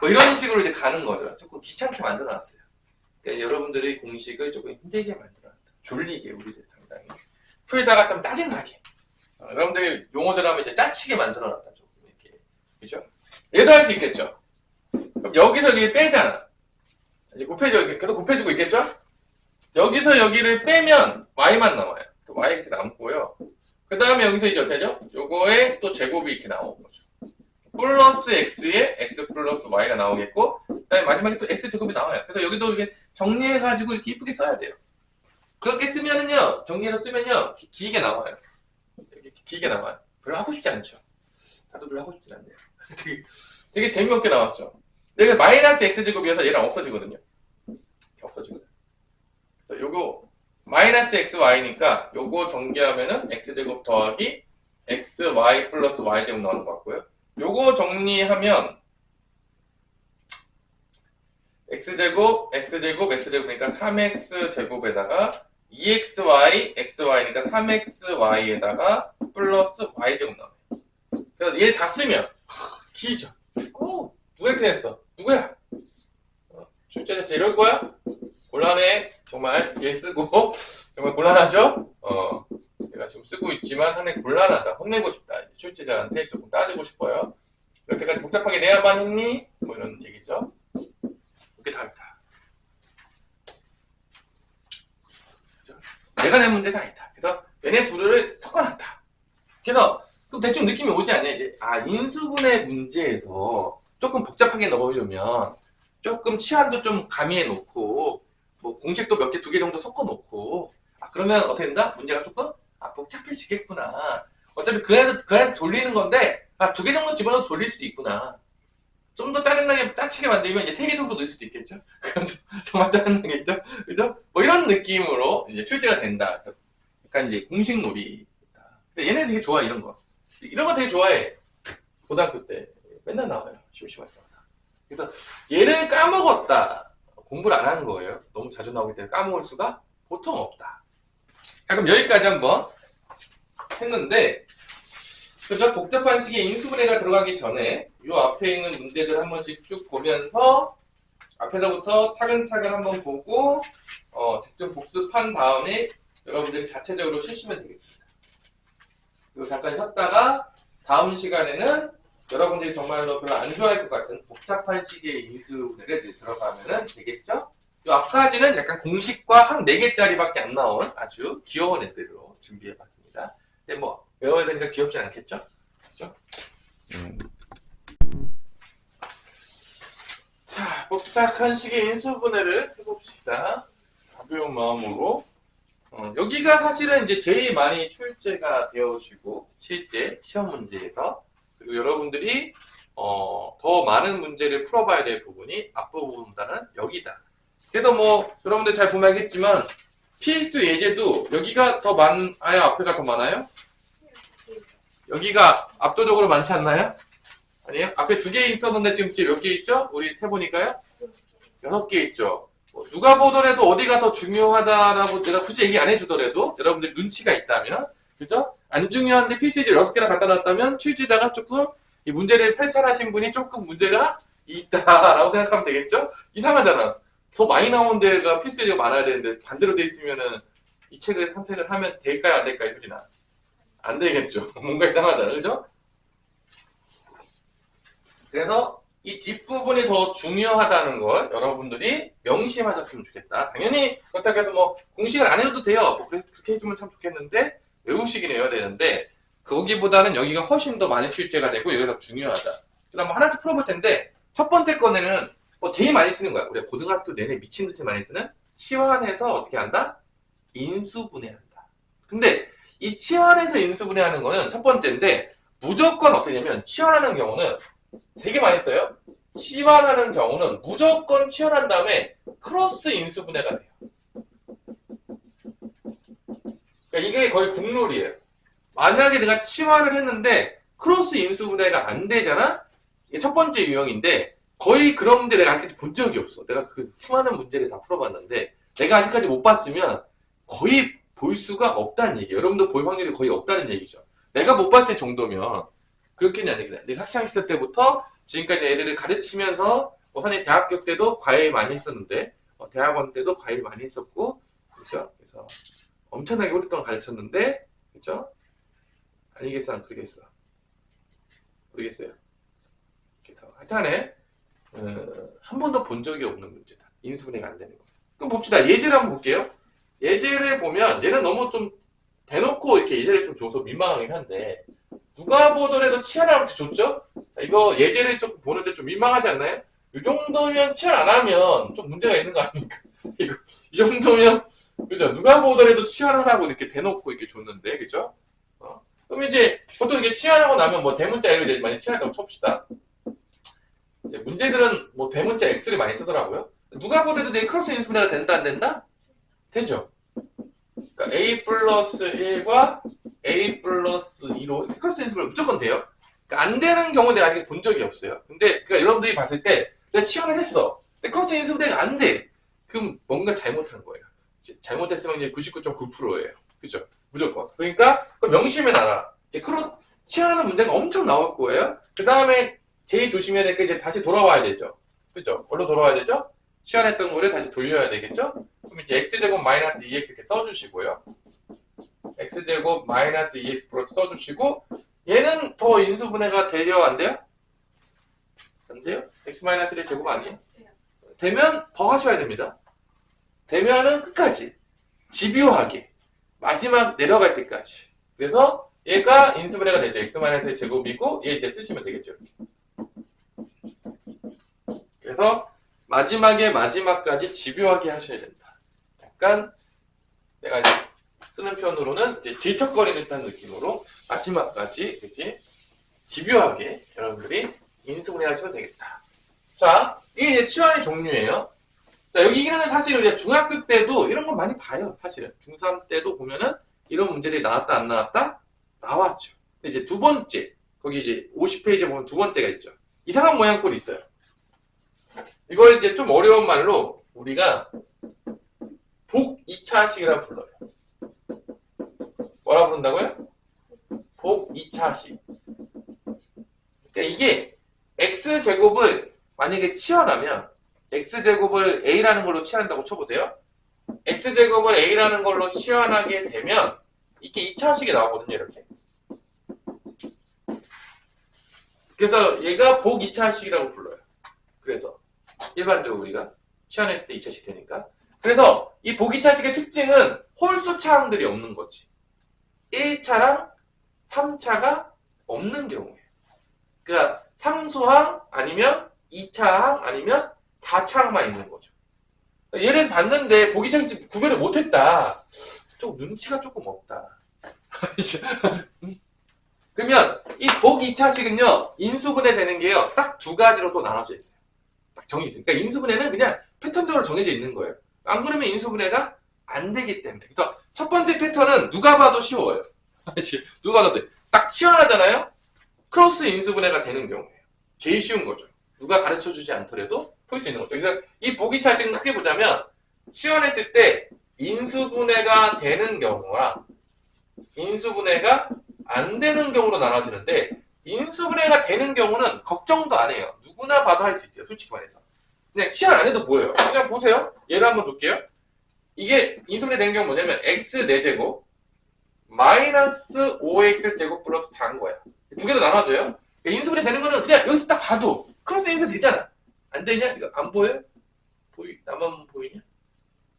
뭐 이런 식으로 이제 가는 거죠. 조금 귀찮게 만들어 놨어요. 그러니까 여러분들이 공식을 조금 힘들게 만들어 놨다. 졸리게, 우리들 당당히. 풀다가 좀 짜증나게. 여러분들이 용어들 하면 이제 짜치게 만들어 놨다. 조금 이렇게. 그죠? 얘도 할 수 있겠죠? 그럼 여기서 여기 빼잖아. 이제 계속 곱해주고 있겠죠? 여기서 여기를 빼면 y만 남아요. y가 이렇게 남고요. 그 다음에 여기서 이제 어떻게 하죠? 요거에 또 제곱이 이렇게 나오는 거죠. 플러스 x에 x 플러스 y가 나오겠고, 그 다음에 마지막에 또 x 제곱이 나와요. 그래서 여기도 이렇게 정리해가지고 이렇게 이쁘게 써야 돼요. 그렇게 쓰면은요, 정리해서 쓰면요, 길게 나와요. 이렇게 길게 나와요. 별로 하고 싶지 않죠? 나도 별로 하고 싶진 않네요. 되게 재미없게 나왔죠? 여기서 마이너스 x제곱이어서 얘랑 없어지거든요. 없어지거든요. 그래서 요거, 마이너스 xy니까 요거 정리하면은 x제곱 더하기 xy 플러스 y제곱 나오는 것 같고요. 요거 정리하면 x제곱이니까 3x제곱에다가 2xy, xy니까 3xy에다가 플러스 y제곱 나와요. 그래서 얘 다 쓰면 길죠. 누가 이렇게 냈어? 누구야? 출제자 이럴 거야? 곤란해. 정말 얘 쓰고 정말 곤란하죠? 내가 지금 쓰고 있지만 상당히 곤란하다. 혼내고 싶다. 출제자한테 조금 따지고 싶어요. 이렇게까지 복잡하게 내야만 했니? 뭐 이런 얘기죠. 이렇게 답이다. 그죠? 내가 낸 문제가 아니다. 그래서 얘네 둘을 섞어놨다. 그래서 그럼 대충 느낌이 오지 않냐? 이제 인수분해 문제에서 조금 복잡하게 넣으려면 조금 치환도 좀 가미해 놓고 뭐 공식도 몇 개, 2개 정도 섞어 놓고 그러면 어떻게 된다? 문제가 조금 복잡해지겠구나. 어차피 그 안에서 돌리는 건데 2개 정도 집어넣어서 돌릴 수도 있구나. 좀 더 짜증나게 따치게 만들면 이제 3개 정도 넣을 수도 있겠죠? 그럼 정말 짜증나겠죠? 그죠? 뭐 이런 느낌으로 이제 출제가 된다. 약간 이제 공식놀이. 근데 얘네 되게 좋아, 이런 거. 이런 거 되게 좋아해. 고등학교 때 맨날 나와요. 심심할 때마다. 그래서 얘를 까먹었다. 공부를 안 하는 거예요. 너무 자주 나오기 때문에 까먹을 수가 보통 없다. 자, 그럼 여기까지 한번 했는데, 그죠? 복잡한 식의 인수분해가 들어가기 전에 요 앞에 있는 문제들 한 번씩 쭉 보면서 앞에서부터 차근차근 한번 보고 직접 복습한 다음에 여러분들이 자체적으로 쉬시면 되겠습니다. 그리고 잠깐 쉬었다가 다음 시간에는 여러분들이 정말로 별로 안 좋아할 것 같은 복잡한 식의 인수분해를 들어가면 되겠죠? 요 앞까지는 약간 공식과 한 4개짜리밖에 안 나온 아주 귀여운 애들로 준비해봤습니다. 근데 뭐 외워야 되니까 귀엽진 않겠죠? 그죠? 자, 복잡한 식의 인수분해를 해봅시다. 가벼운 마음으로. 여기가 사실은 이제 제일 많이 출제가 되어지고 실제 시험 문제에서 그리고 여러분들이 더 많은 문제를 풀어봐야 될 부분이 앞부분보다는 여기다. 그래서 뭐 여러분들 잘 보면 알겠지만 필수 예제도 여기가 더 많아요? 앞에가 더 많아요? 여기가 압도적으로 많지 않나요? 아니에요? 앞에 2개 있었는데 지금 몇 개 있죠? 우리 해보니까요? 6개 있죠? 누가 보더라도 어디가 더 중요하다라고 내가 굳이 얘기 안 해주더라도 여러분들 눈치가 있다면, 그죠? 안 중요한데 필수 예제 6개나 갖다 놨다면 취지자가 조금 이 문제를 탈탈하신 분이 조금 문제가 있다라고 생각하면 되겠죠? 이상하잖아. 더 많이 나온 데가 필수 예제가 많아야 되는데 반대로 돼 있으면은 이 책을 선택을 하면 될까요? 안 될까요? 효리나? 안 되겠죠. 뭔가 이상하잖아. 그죠? 그래서 이 뒷부분이 더 중요하다는 걸 여러분들이 명심하셨으면 좋겠다. 당연히 그렇다고 해서 뭐 공식을 안 해도 돼요. 뭐 그렇게 해주면 참 좋겠는데 외우시긴 해야 되는데 거기보다는 여기가 훨씬 더 많이 출제가 되고 여기가 더 중요하다. 그다음 뭐 하나씩 풀어볼 텐데 첫 번째 거는 제일 많이 쓰는 거야. 우리가 고등학교 내내 미친 듯이 많이 쓰는 치환해서 어떻게 한다? 인수분해한다. 근데 이 치환해서 인수분해하는 거는 첫 번째인데 무조건 어떻게 되냐면 치환하는 경우는 되게 많이 써요. 치환하는 경우는 무조건 치환한 다음에 크로스 인수분해가 돼요. 그러니까 이게 거의 국룰이에요. 만약에 내가 치환을 했는데 크로스 인수분해가 안 되잖아? 이게 첫 번째 유형인데 거의 그런 문제 내가 아직까지 본 적이 없어. 내가 그 수많은 문제를 다 풀어봤는데 내가 아직까지 못 봤으면 거의 볼 수가 없다는 얘기예요. 여러분도 볼 확률이 거의 없다는 얘기죠. 내가 못 봤을 정도면 그렇게는 아니거든. 내가 학창시절 때부터 지금까지 애들을 가르치면서 선생님 대학교 때도 과외 많이 했었는데 대학원 때도 과외 많이 했었고 그렇죠? 그래서 엄청나게 오랫동안 가르쳤는데 그렇죠? 아니겠어 안 그러겠어? 모르겠어요. 그래서 하여튼간에 한 번도 본 적이 없는 문제다. 인수분해가 안 되는 거. 그럼 봅시다. 예제를 한번 볼게요. 예제를 보면 얘는 너무 좀 대놓고 이렇게 예제를 좀 줘서 민망하긴 한데 누가 보더라도 치환하면 좋죠? 이거 예제를 좀 보는데 좀 민망하지 않나요? 이 정도면 치환 안 하면 좀 문제가 있는 거 아닙니까? 이거 이 정도면 그죠? 누가 보더라도 치환하라고 이렇게 대놓고 이렇게 줬는데 그죠? 그럼 이제 보통 이게 치환하고 나면 뭐 대문자 L을 이제 많이 치환했다고 칩시다. 이제 문제들은 뭐 대문자 X를 많이 쓰더라고요. 누가 보더라도 내 크로스 인수분해가 된다 안 된다? 되죠. 그러니까 A 플러스 1과 A 플러스 2로 크로스 인수분해 무조건 돼요. 그러니까 안 되는 경우 내가 아직 본 적이 없어요. 근데 그러니까 여러분들이 봤을 때 내가 치환을 했어. 근데 크로스 인수분해가 안 돼. 그럼 뭔가 잘못한 거예요. 잘못했을 확률이 99.9%예요. 그죠? 무조건. 그러니까 명심해 놔라. 이제 치환하는 문제가 엄청 나올 거예요. 그 다음에 제일 조심해야 될 게 이제 다시 돌아와야 되죠. 그죠? 어디로 돌아와야 되죠? 치환했던 거를 다시 돌려야 되겠죠? 그럼 이제 x제곱 마이너스 2x 이렇게 써주시고요. x제곱 마이너스 2x 플러스 써주시고 얘는 더 인수분해가 되려 안 돼요? 안 돼요? x 마이너스 1의 제곱 아니에요? 되면 더 하셔야 됩니다. 되면은 끝까지 집요하게 마지막 내려갈 때까지. 그래서 얘가 인수분해가 되죠. x 마이너스 1 제곱이고 얘 이제 쓰시면 되겠죠. 이렇게. 그래서 마지막까지 집요하게 하셔야 된다. 약간 내가 이제 쓰는 표현으로는 이제 질척거리는 듯한 느낌으로 마지막까지 그치? 집요하게 여러분들이 인수분해 하시면 되겠다. 자, 이게 이제 치환의 종류예요. 자, 여기는 사실 이제 중학교 때도 이런 거 많이 봐요. 사실은 중3 때도 보면은 이런 문제들이 나왔다 안 나왔다? 나왔죠. 근데 이제 두 번째 거기 이제 50페이지에 보면 두 번째가 있죠. 이상한 모양꼴이 있어요. 이걸 이제 좀 어려운 말로 우리가 복 2차식이라고 불러요. 뭐라고 부른다고요? 복 2차식. 그러니까 이게 x제곱을 만약에 치환하면 x제곱을 a라는 걸로 치환한다고 쳐보세요. x제곱을 a라는 걸로 치환하게 되면 이게 2차식이 나오거든요. 이렇게. 그래서 얘가 복 2차식이라고 불러요. 그래서 일반적으로 우리가 치환했을 때 2차식 되니까. 그래서 이 복 2차식의 특징은 홀수 차항들이 없는 거지. 1차랑 3차가 없는 경우예요. 그러니까 상수항 아니면 2차항 아니면 다차항만 있는 거죠. 얘를 봤는데 복 2차식 구별을 못했다. 좀 눈치가 조금 없다. 그러면 이 복 2차식은요, 인수분해 되는 게요, 딱 두 가지로 또 나눠져 있어요. 딱 정해져 있어요. 그러니까 인수분해는 그냥 패턴적으로 정해져 있는 거예요. 안 그러면 인수분해가 안 되기 때문에. 그래서 첫 번째 패턴은 누가 봐도 쉬워요. 누가 봐도 돼. 딱 치환하잖아요? 크로스 인수분해가 되는 경우예요. 제일 쉬운 거죠. 누가 가르쳐 주지 않더라도 풀 수 있는 거죠. 그러니까 이 복 2차식은 크게 보자면, 치환했을 때 인수분해가 되는 경우랑 인수분해가 안 되는 경우로 나눠지는데, 인수분해가 되는 경우는 걱정도 안 해요. 누구나 봐도 할 수 있어요. 솔직히 말해서. 그냥 치환 안 해도 보여요. 그냥 보세요. 예를 한번 놓을게요. 이게 인수분해 되는 경우 뭐냐면 x 4제곱 마이너스 5x 제곱 플러스 4인 거야. 두 개도 나눠져요. 인수분해 되는 거는 그냥 여기서 딱 봐도 크로스 인수분해 되잖아. 안 되냐? 이거 안 보여요? 나만 보이냐?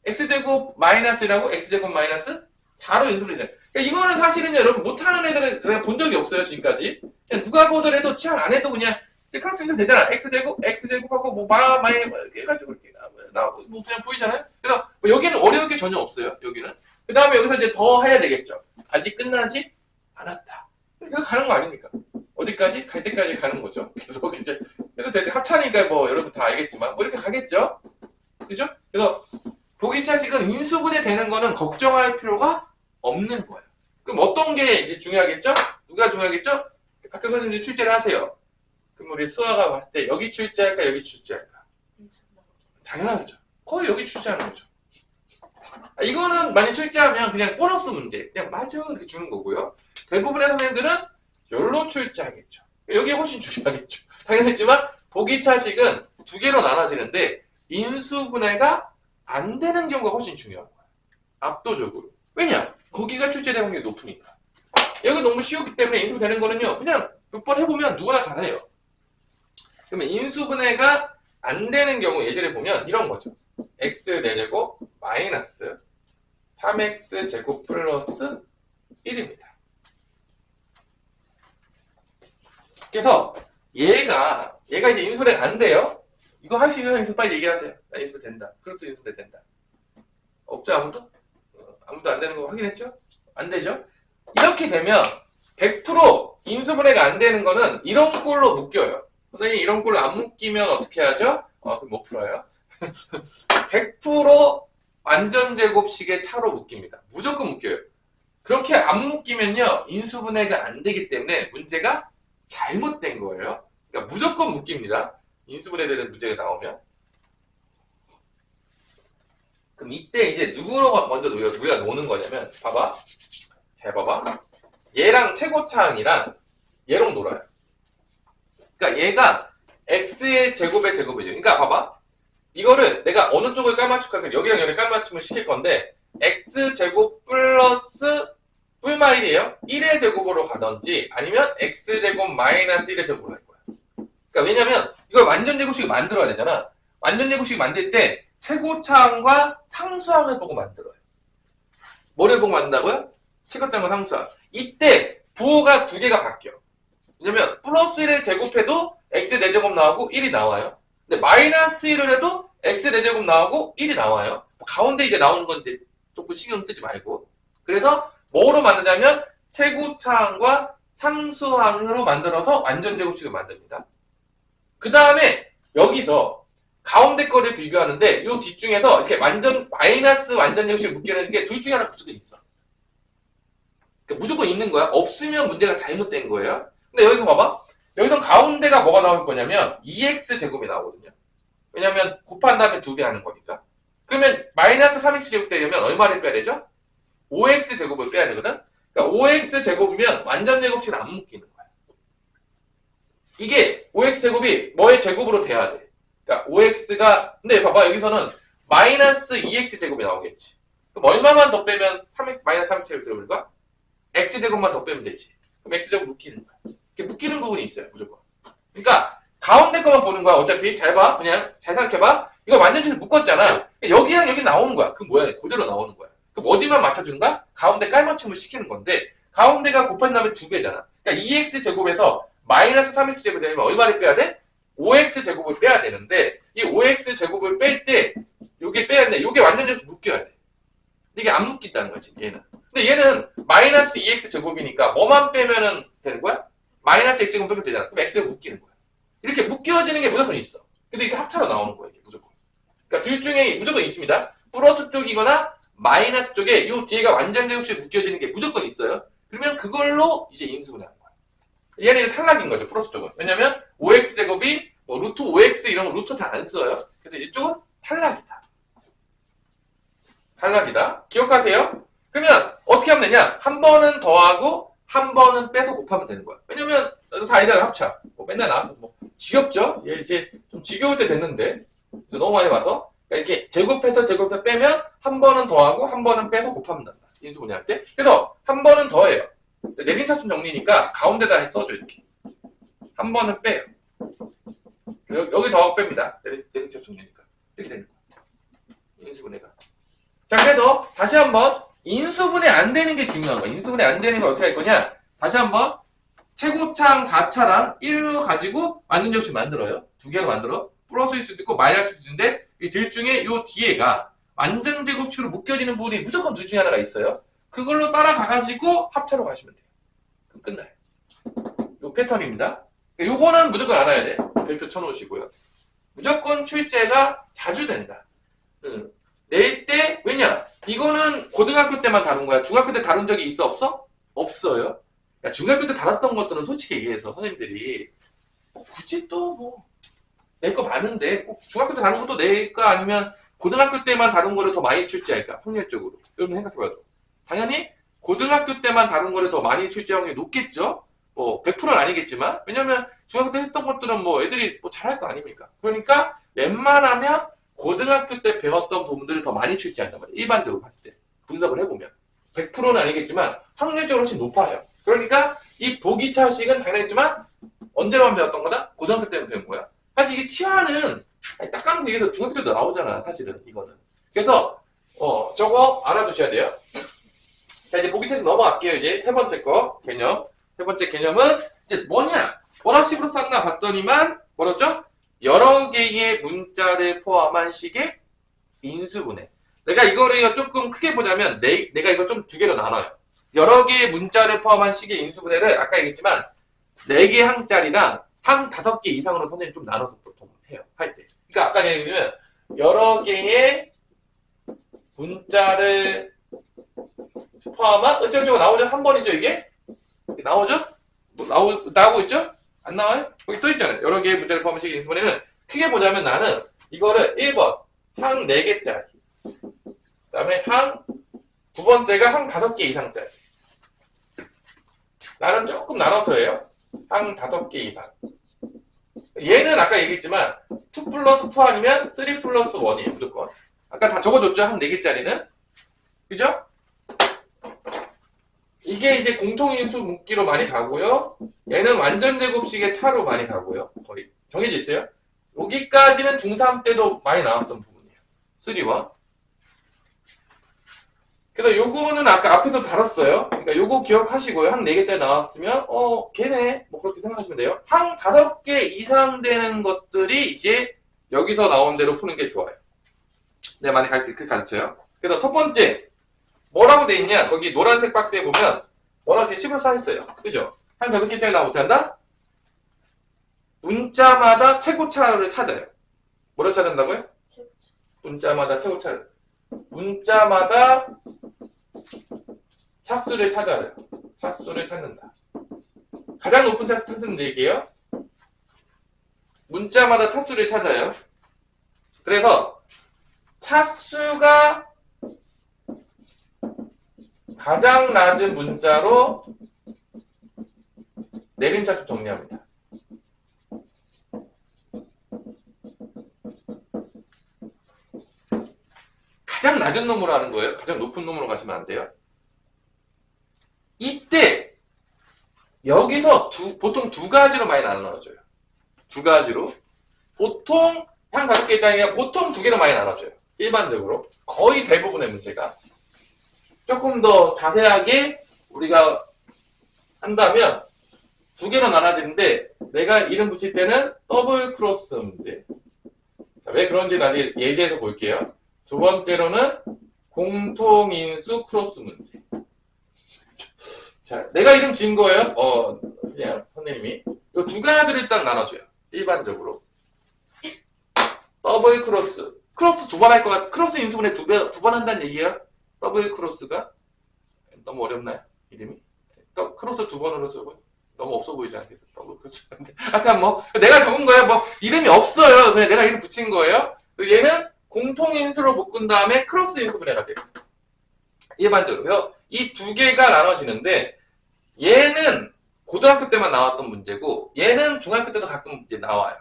x제곱 마이너스라고 x제곱 마이너스 4로 인수분해 되잖아. 그러니까 이거는 사실은 여러분 못하는 애들은 내가 본 적이 없어요, 지금까지. 그냥 누가 보더라도 치환 안 해도 그냥 크로스 인수분해 되잖아. x제곱하고 뭐 마이너스 이렇게 해가지고 이렇게 뭐 그냥 보이잖아요. 그래서 뭐 여기는 어려울 게 전혀 없어요. 여기는. 그 다음에 여기서 이제 더 해야 되겠죠. 아직 끝나지 않았다. 계속 가는 거 아닙니까? 어디까지? 갈 때까지 가는 거죠. 계속 이제 그래서 합차니까 뭐 여러분 다 알겠지만 뭐 이렇게 가겠죠. 그죠? 그래서 보기차식은 인수분해 되는 거는 걱정할 필요가 없는 거예요. 그럼 어떤 게 이제 중요하겠죠? 누가 중요하겠죠? 학교 선생님들이 출제를 하세요. 그럼 우리 수아가 봤을 때 여기 출제할까 여기 출제할까? 당연하죠. 거의 여기 출제하는 거죠. 이거는 만약 출제하면 그냥 보너스 문제, 그냥 맞아 이렇게 주는 거고요. 대부분의 선생님들은 여기로 출제하겠죠. 여기 훨씬 중요하겠죠. 당연했지만 보기차식은 두 개로 나눠지는데 인수분해가 안 되는 경우가 훨씬 중요한 거예요. 압도적으로. 왜냐? 거기가 출제될 확률이 높으니까. 여기 너무 쉬웠기 때문에 인수분해 되는 거는요, 그냥 몇 번 해보면 누구나 잘해요. 그러면 인수분해가 안 되는 경우 예제를 보면 이런 거죠. x 4제곱 마이너스 3x 제곱 플러스 1입니다. 그래서 얘가 이제 인수분해 안 돼요. 이거 할 수 있는 사람이 빨리 얘기하세요. 나 인수분해 된다. 그렇죠, 인수분해 된다. 없죠, 아무도? 아무도 안 되는 거 확인했죠? 안 되죠? 이렇게 되면 100% 인수분해가 안 되는 거는 이런 꼴로 묶여요. 선생님 이런 꼴로 안 묶이면 어떻게 하죠? 그럼 못 풀어요. 100% 완전제곱식의 차로 묶입니다. 무조건 묶여요. 그렇게 안 묶이면요, 인수분해가 안 되기 때문에 문제가 잘못된 거예요. 그러니까 무조건 묶입니다. 인수분해 되는 문제가 나오면. 그럼 이때 이제 누구로 먼저 우리가 노는 거냐면, 봐봐. 잘 봐봐. 얘랑 최고차항이랑 얘랑 놀아요. 그러니까 얘가 x의 제곱의 제곱이죠. 그러니까 봐봐. 이거를 내가 어느 쪽을 깔맞춤 할까? 여기랑 여기 깔맞춤을 시킬 건데 x제곱 플러스 뿔마일이에요. 1의 제곱으로 가든지 아니면 x제곱 마이너스 1의 제곱으로 할 거야. 그러니까 왜냐면 이걸 완전 제곱식을 만들어야 되잖아. 완전 제곱식 만들 때 최고차항과 상수항을 보고 만들어요. 뭐를 보고 만든다고요? 최고차항과 상수항. 이때 부호가 두 개가 바뀌어. 왜냐면 플러스 1을 제곱해도 x 4제곱 나오고 1이 나와요. 근데 마이너스 1을 해도 x 4제곱 나오고 1이 나와요. 가운데 이제 나오는 건 이제 조금 신경 쓰지 말고. 그래서 뭐로 만드냐면 최고차항과 상수항으로 만들어서 완전 제곱식을 만듭니다. 그 다음에 여기서 가운데 거를 비교하는데 이 뒷중에서 이렇게 마이너스 완전 제곱식을 묶여내는 게 둘 중에 하나 무조건 있어. 그러니까 무조건 있는 거야. 없으면 문제가 잘못된 거예요. 근데 여기서 봐봐. 여기서 가운데가 뭐가 나올 거냐면 2x 제곱이 나오거든요. 왜냐면 곱한 다음에 2배 하는 거니까. 그러면 마이너스 3x 제곱 되려면 얼마를 빼야 되죠? 5x 제곱을 빼야 되거든. 그러니까 5x 제곱이면 완전 제곱식은 안 묶이는 거야. 이게 5x 제곱이 뭐의 제곱으로 돼야 돼. 그러니까 5x가 근데 봐봐 여기서는 마이너스 2x 제곱이 나오겠지. 그럼 얼마만 더 빼면 마이너스 3x 제곱이 들어올까? x 제곱만 더 빼면 되지. 그럼 x 제곱 묶이는 거야. 이렇게 묶이는 부분이 있어요, 무조건. 그러니까 가운데 거만 보는 거야. 어차피 잘 봐, 그냥 잘 생각해봐. 이거 완전체로 묶었잖아. 여기랑 여기 나오는 거야. 그 뭐야? 그대로 나오는 거야. 그럼 어디만 맞춰준가? 가운데 깔맞춤을 시키는 건데 가운데가 곱한 다음에 2배잖아. 그러니까 2x 제곱에서 마이너스 3x 제곱이 되면 얼마를 빼야 돼? 5x 제곱을 빼야 되는데 이 5x 제곱을 뺄 때 요게 빼야 돼. 요게 완전체로 묶여야 돼. 이게 안 묶인다는 거지, 얘는. 근데 얘는 마이너스 2x 제곱이니까 뭐만 빼면은 되는 거야? x제곱 빼면 되잖아. 그럼 x제곱 묶이는 거야. 이렇게 묶여지는 게 무조건 있어. 근데 이게 합차로 나오는 거야, 이게 무조건. 그러니까 둘 중에 무조건 있습니다. 플러스 쪽이거나 마이너스 쪽에 요 뒤에가 완전 제곱식 묶여지는 게 무조건 있어요. 그러면 그걸로 이제 인수분해 하는 거야. 얘는 탈락인 거죠, 플러스 쪽은. 왜냐면 5x제곱이 뭐 루트 5x 이런 거 루트 다 안 써요. 근데 이쪽은 탈락이다. 탈락이다. 기억하세요? 그러면 어떻게 하면 되냐? 한 번은 더하고 한 번은 빼서 곱하면 되는 거야. 왜냐면 다 알잖아, 합차. 뭐 맨날 나와서 뭐 지겹죠? 얘 이제 좀 지겨울 때 됐는데 너무 많이 봐서 그러니까 이렇게 제곱해서 빼면 한 번은 더하고 한 번은 빼서 곱하면 된다. 인수분해할 때. 그래서 한 번은 더해요. 내린 차순 정리니까 가운데다 써줘 이렇게. 한 번은 빼요. 여기 더하고 뺍니다. 내린 차순 정리니까. 이렇게 되는 거야. 인수분해가. 자, 그래서 다시 한번 인수분해 안 되는 게 중요한 거야. 인수분해 안 되는 거 어떻게 할 거냐? 다시 한번 최고차항 4차랑 1로 가지고 완전제곱식 만들어요. 두 개로 만들어. 플러스일 수도 있고 마이너스일 수도 있는데 이 둘 중에 요 뒤에가 완전제곱식으로 묶여지는 부분이 무조건 둘 중에 하나가 있어요. 그걸로 따라가가지고 합차로 가시면 돼요. 그럼 끝나요. 요 패턴입니다. 요거는 무조건 알아야 돼. 별표 쳐놓으시고요. 무조건 출제가 자주 된다. 낼 때, 왜냐? 이거는 고등학교 때만 다룬 거야. 중학교 때 다룬 적이 있어? 없어? 없어요. 야, 중학교 때 다뤘던 것들은 솔직히 얘기해서 선생님들이 굳이 또 뭐, 낼 거 많은데, 꼭 중학교 때 다룬 것도 낼까? 아니면 고등학교 때만 다룬 거를 더 많이 출제할까? 확률적으로. 여러분 생각해봐도. 당연히 고등학교 때만 다룬 거를 더 많이 출제할 확률이 높겠죠? 뭐, 100%는 아니겠지만, 왜냐면 중학교 때 했던 것들은 뭐 애들이 뭐 잘할 거 아닙니까? 그러니까 웬만하면 고등학교 때 배웠던 부분들을 더 많이 출제한단 말이에요. 일반적으로 봤을 때. 분석을 해보면. 100%는 아니겠지만, 확률적으로 훨씬 높아요. 그러니까, 이 보기차식은 당연했지만, 언제만 배웠던 거다? 고등학교 때만 배운 거야. 사실 이게 치환은, 딱 까놓고 얘기해서 중학교 때도 나오잖아, 사실은, 이거는. 그래서, 저거 알아두셔야 돼요. 자, 이제 보기차식 넘어갈게요, 이제. 세 번째 거, 개념. 세 번째 개념은, 이제 뭐냐? 뭐라식으로 썼나 봤더니만, 뭐랬죠? 여러 개의 문자를 포함한 식의 인수분해. 내가 이거를 조금 크게 보자면 내가 이거 좀 두 개로 나눠요. 여러 개의 문자를 포함한 식의 인수분해를 아까 얘기했지만 4개 항짜리랑 항 5개 이상으로 선생님 좀 나눠서 보통 해요. 할 때. 그러니까 아까 얘기하면 여러 개의 문자를 포함한 어쩌고저쩌고 나오죠? 한 번이죠 이게? 나오죠? 뭐 나오고 있죠? 안 나와요? 거기 또 있잖아요. 여러 개의 문자를 포함한 식의 인수분해는 크게 보자면 나는 이거를 1번 항 4개짜리 그 다음에 항 두 번째가 항 5개 이상짜리 나는 조금 나눠서 해요. 항 5개 이상 얘는 아까 얘기했지만 2 플러스 2 아니면 3 플러스 1이에요 무조건. 아까 다 적어줬죠? 항 4개짜리는 그죠? 이게 이제 공통인수 묶기로 많이 가고요. 얘는 완전제곱식의 차로 많이 가고요. 거의 정해져 있어요. 여기까지는 중3 때도 많이 나왔던 부분이에요. 3와. 그래서 요거는 아까 앞에서 다뤘어요. 그러니까 요거 기억하시고요. 항 4개짜리 나왔으면 걔네 뭐 그렇게 생각하시면 돼요. 항 5개 이상 되는 것들이 이제 여기서 나온 대로 푸는 게 좋아요. 내가 많이 가르쳐요. 그래서 첫 번째 뭐라고 돼 있냐? 거기 노란색 박스에 보면 뭐라고 이렇게 식으로 써있어요. 그죠? 한 5개짜리 나오면 못한다? 문자마다 최고차를 찾아요. 뭐를 찾는다고요? 문자마다 최고차를. 문자마다 차수를 찾아요. 차수를 찾는다. 가장 높은 차수 찾는 얘기예요. 문자마다 차수를 찾아요. 그래서 차수가 가장 낮은 문자로 내림차수 정리합니다. 가장 낮은 놈으로 하는 거예요. 가장 높은 놈으로 가시면 안 돼요. 이때 여기서 보통 두 가지로 많이 나눠줘요. 두 가지로. 보통 항 5개짜리가 보통 2개로 많이 나눠줘요. 일반적으로. 거의 대부분의 문제가. 조금 더 자세하게 우리가 한다면 2개로 나눠지는데 내가 이름 붙일 때는 더블 크로스 문제. 자, 왜 그런지 나중에 예제에서 볼게요. 두 번째로는 공통인수 크로스 문제. 자, 내가 이름 지은 거예요. 그냥 선생님이. 이 두 가지를 일단 나눠줘요. 일반적으로. 더블 크로스. 크로스 두 번 할 것 같아. 크로스 인수분해 두 번 한다는 얘기야. 더블 크로스가. 너무 어렵나요? 이름이? 크로스 두 번으로 쓰고. 너무 없어 보이지 않겠어? 더블 크로스. 하여튼 뭐, 내가 적은 거예요. 뭐, 이름이 없어요. 그냥 내가 이름 붙인 거예요. 얘는 공통인수로 묶은 다음에 크로스 인수분해가 돼요. 일반적으로요. 이 두 개가 나눠지는데, 얘는 고등학교 때만 나왔던 문제고, 얘는 중학교 때도 가끔 이제 나와요.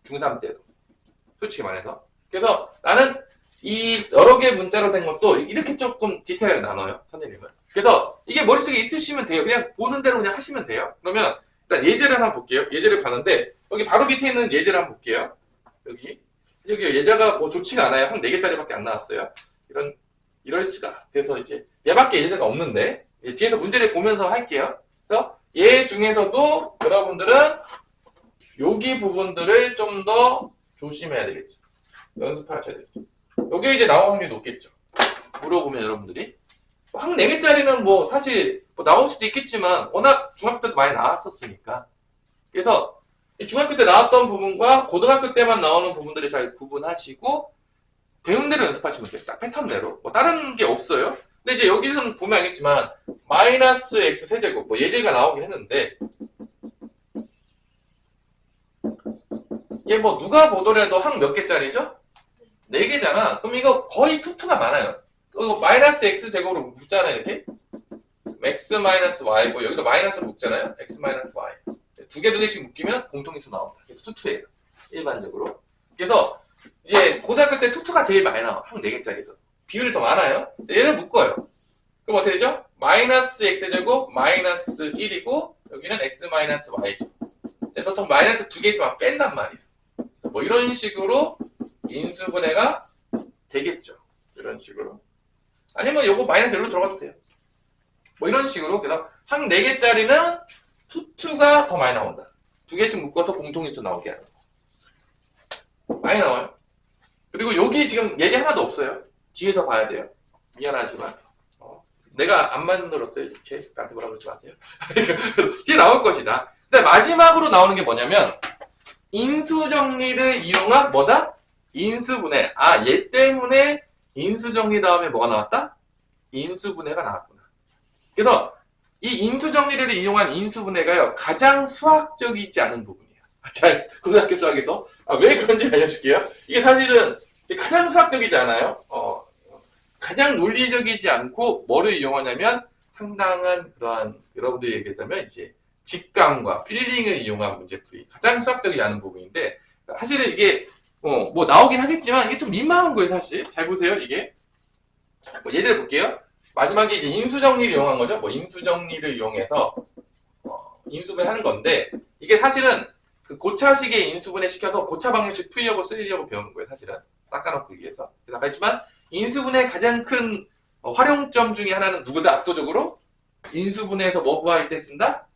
중3 때도. 솔직히 말해서. 그래서 나는 이 여러 개의 문자로 된 것도 이렇게 조금 디테일하게 나눠요. 선생님은. 그래서 이게 머릿속에 있으시면 돼요. 그냥 보는 대로 그냥 하시면 돼요. 그러면 일단 예제를 한번 볼게요. 예제를 봤는데, 여기 바로 밑에 있는 예제를 한번 볼게요. 여기 예제가 뭐 좋지가 않아요. 한 4개짜리밖에 안 나왔어요. 이럴 수가. 그래서 이제 얘밖에 예제가 없는데 뒤에서 문제를 보면서 할게요. 그래서 얘 중에서도 여러분들은 여기 부분들을 좀 더 조심해야 되겠죠. 연습하셔야 되겠죠. 여기 이제 나올 확률이 높겠죠. 물어보면 여러분들이 한 4개짜리는 뭐 사실 뭐 나올 수도 있겠지만 워낙 중학교 때도 많이 나왔었으니까. 그래서 중학교 때 나왔던 부분과 고등학교 때만 나오는 부분들을 잘 구분하시고 배운 대로 연습하시면 돼요. 딱 패턴대로. 뭐 다른 게 없어요. 근데 이제 여기서는 보면 알겠지만 마이너스 x 세제곱 뭐 예제가 나오긴 했는데 얘 뭐 누가 보더라도 한 몇 개짜리죠? 4개잖아. 그럼 이거 거의 투투가 많아요. 이거 마이너스 x 제곱으로 묶잖아요. 이렇게 x 마이너스 y고 여기서 마이너스로 묶잖아요. x 마이너스 y 두 개씩 묶이면 공통인수 나옵니다. 그래서 투투예요. 일반적으로. 그래서 이제 고등학교 때 투투가 제일 많이 나와. 한 4개짜리에서. 비율이 더 많아요. 얘는 묶어요. 그럼 어떻게 되죠? 마이너스 x제곱 마이너스 1이고 여기는 x 마이너스 y죠. 보통 마이너스 2개 있으면 뺀단 말이에요. 뭐 이런 식으로 인수분해가 되겠죠. 이런 식으로. 아니면 요거 마이너스 1로 들어가도 돼요. 뭐 이런 식으로. 그래서 한 4개짜리는 투투가 더 많이 나온다. 2개씩 묶어서 공통인수 나오게 하는 거. 많이 나와요. 그리고 여기 지금 예제 하나도 없어요. 뒤에서 봐야 돼요. 미안하지만. 내가 안 만들었어요. 이렇게. 나한테 뭐라고 그러지 마세요. 뒤에 나올 것이다. 근데 마지막으로 나오는 게 뭐냐면 인수정리를 이용한 뭐다? 인수분해. 얘 때문에 인수정리 다음에 뭐가 나왔다? 인수분해가 나왔구나. 그래서 이 인수정리를 이용한 인수분해가요. 가장 수학적이지 않은 부분이에요. 잘 고등학교 수학에도. 왜 그런지 알려줄게요. 이게 사실은 가장 수학적이지 않아요. 가장 논리적이지 않고 뭐를 이용하냐면 상당한 그러한 여러분들이 얘기하자면 이제 직감과 필링을 이용한 문제풀이. 가장 수학적이지 않은 부분인데 사실은 이게 뭐 나오긴 하겠지만 이게 좀 민망한 거예요. 사실. 잘 보세요. 이게 뭐 예제를 볼게요. 마지막에 이제 인수정리를 이용한 거죠. 뭐 인수정리를 이용해서 인수분해 하는 건데 이게 사실은 그 고차식의 인수분해 시켜서 고차 방정식 풀려고 쓰려고 배우는 거예요. 사실은 닦아놓고 위해서. 그래서 하지만 인수분해의 가장 큰 활용점 중에 하나는 누구다? 압도적으로 인수분해에서 뭐 구할 때 쓴다?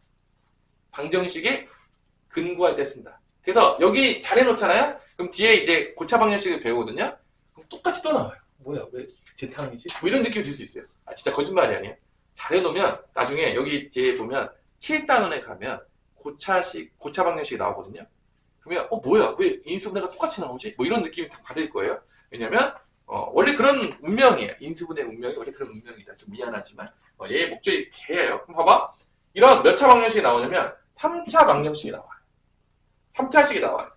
방정식의 근 구할 때 쓴다. 그래서 여기 잘 해놓잖아요. 그럼 뒤에 이제 고차 방정식을 배우거든요. 그럼 똑같이 또 나와요. 뭐야 왜 재탕이지? 뭐 이런 느낌이 들 수 있어요. 진짜 거짓말이 아니에요. 잘 해놓으면 나중에 여기 뒤에 보면 7단원에 가면 고차 방정식이 나오거든요. 그러면 뭐야 왜 인수분해가 똑같이 나오지? 뭐 이런 느낌이 받을 거예요. 왜냐면 원래 그런 운명이에요. 인수분해 운명이 원래 그런 운명이다. 좀 미안하지만 얘의 목적이 개예요. 그럼 봐봐. 이런 몇 차 방정식이 나오냐면 3차 방정식이 나와요. 3차식이 나와요.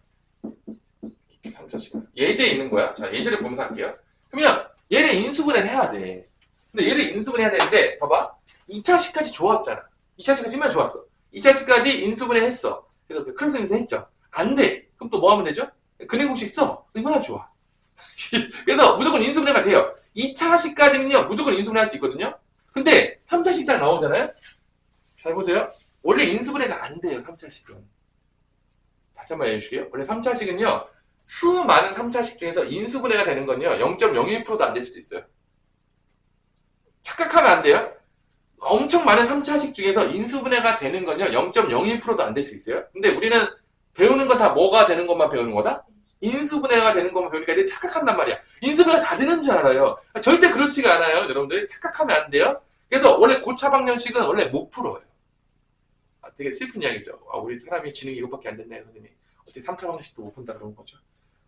3차식. 예제 있는 거야. 자, 예제를 보면서 할게요. 그러면 얘를 인수분해를 해야 돼. 근데 얘를 인수분해 해야 되는데 봐봐. 2차식까지 좋았잖아. 2차식까지만 좋았어. 2차식까지 인수분해 했어. 그래서 크로스 인수 했죠. 안 돼. 그럼 또 뭐 하면 되죠? 근해 공식 써. 얼마나 좋아. 그래서 무조건 인수분해가 돼요. 2차식까지는요. 무조건 인수분해 할 수 있거든요. 근데 3차식 딱 나오잖아요. 잘 보세요. 원래 인수분해가 안 돼요. 3차식은. 다시 한번 해주실게요. 원래 3차식은요. 수많은 3차식 중에서 인수분해가 되는 건요. 0.01%도 안 될 수도 있어요. 착각하면 안 돼요. 엄청 많은 3차식 중에서 인수분해가 되는 건요. 0.01%도 안 될 수 있어요. 근데 우리는 배우는 건 다 뭐가 되는 것만 배우는 거다? 인수분해가 되는 것만 배우니까 이제 착각한단 말이야. 인수분해가 다 되는 줄 알아요. 절대 그렇지가 않아요. 여러분들 착각하면 안 돼요. 그래서 원래 고차 방정식은 원래 못 풀어요. 되게 슬픈 이야기죠. 우리 사람이 지능이 이것밖에 안 됐네요, 선생님. 어떻게 3차 방정식도 못 푼다 그런 거죠.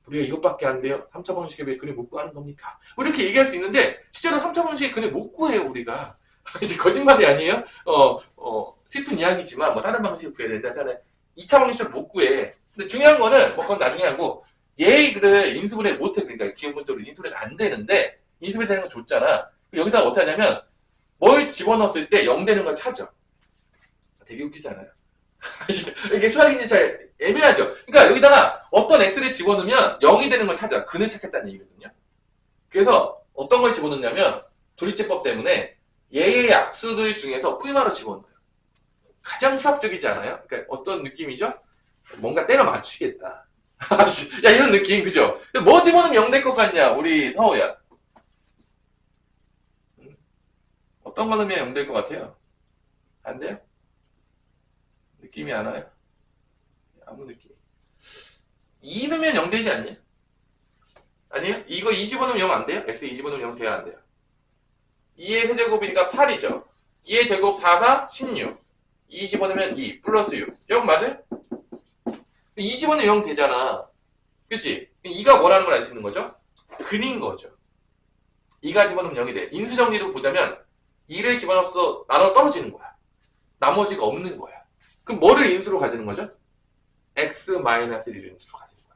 우리가 이것밖에 안 돼요. 3차 방정식에 왜 근을 못 구하는 겁니까? 뭐 이렇게 얘기할 수 있는데 실제로 3차 방정식에 근을 못 구해요, 우리가. 이제 거짓말이 아니에요. 슬픈 이야기지만 뭐 다른 방식을 구해야 된다. 저는 2차 방정식을 못 구해. 근데 중요한 거는 뭐 그건 나중에 하고 얘를 인수분해 못해. 그러니까 기본적으로 인수분해가 안 되는데 인수분해 되는 건 줬잖아. 여기다가 어떻게 하냐면 뭘 집어넣었을 때 0 되는 걸 찾아. 되게 웃기잖아요. 이게 수학인지 잘 애매하죠. 그러니까 여기다가 어떤 x를 집어넣으면 0이 되는 걸 찾아. 근을 찾겠다는 얘기거든요. 그래서 어떤 걸 집어넣냐면 조리제법 때문에 얘의 약수들 중에서 뿌리마로 집어넣어요. 가장 수학적이지 않아요? 그러니까 어떤 느낌이죠? 뭔가 때려 맞추겠다. 야, 이런 느낌, 그죠? 뭐 집어넣으면 0 될 것 같냐, 우리 서호야? 어떤 거 넣으면 0 될 것 같아요? 안 돼요? 느낌이 안 와요? 아무 느낌. 2 넣으면 0 되지 않냐? 아니에요? 이거 2 집어넣으면 0 안 돼요? x 2 집어넣으면 0 돼야 안 돼요? 2의 세제곱이니까 8이죠. 2의 제곱 4, 4, 16. 2 집어넣으면 2, 플러스 6. 0 맞아요? 2 집어넣으면 0 되잖아. 그치? 2가 뭐라는 걸 알 수 있는 거죠? 근인 거죠. 2가 집어넣으면 0이 돼. 인수정리로 보자면 2를 집어넣어서 나눠 떨어지는 거야. 나머지가 없는 거야. 그럼 뭐를 인수로 가지는 거죠? x-1을 인수로 가지는 거야.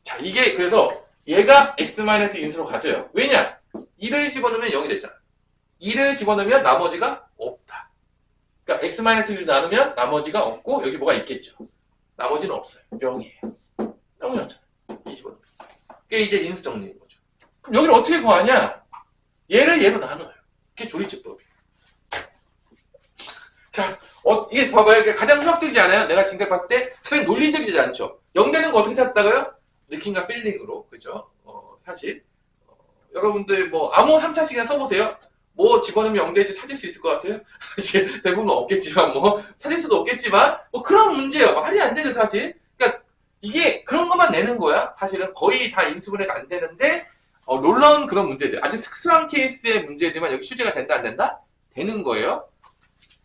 자, 이게 그래서 얘가 x- 인수로 가져요. 왜냐? 2를 집어넣으면 0이 됐잖아. 2를 집어넣으면 나머지가 없다. 그러니까 x-1을 나누면 나머지가 없고 여기 뭐가 있겠죠. 나머지는 없어요. 0이에요. 0이었잖아. 2 집어넣으면. 그게 이제 인수 정리인 거죠. 그럼 여기를 어떻게 구하냐? 얘를 얘로 나눠요. 그게 조리제법이에요. 자, 이게 봐봐요. 이게 가장 수학적이지 않아요? 내가 지금까지 봤을 때 가장 논리적이지 않죠? 0 되는 거 어떻게 찾았다고요? 느낌과 필링으로. 그죠? 사실. 여러분들 뭐 아무 3차식이나 써보세요. 뭐 집어넣으면 0 될지 찾을 수 있을 것 같아요? 대부분 없겠지만 뭐 찾을 수도 없겠지만 뭐 그런 문제예요. 말이 안 되죠, 사실. 그러니까 이게 그런 것만 내는 거야. 사실은 거의 다 인수분해가 안 되는데 놀라운 그런 문제들. 아주 특수한 케이스의 문제들만 여기 휴재가 된다 안 된다? 되는 거예요.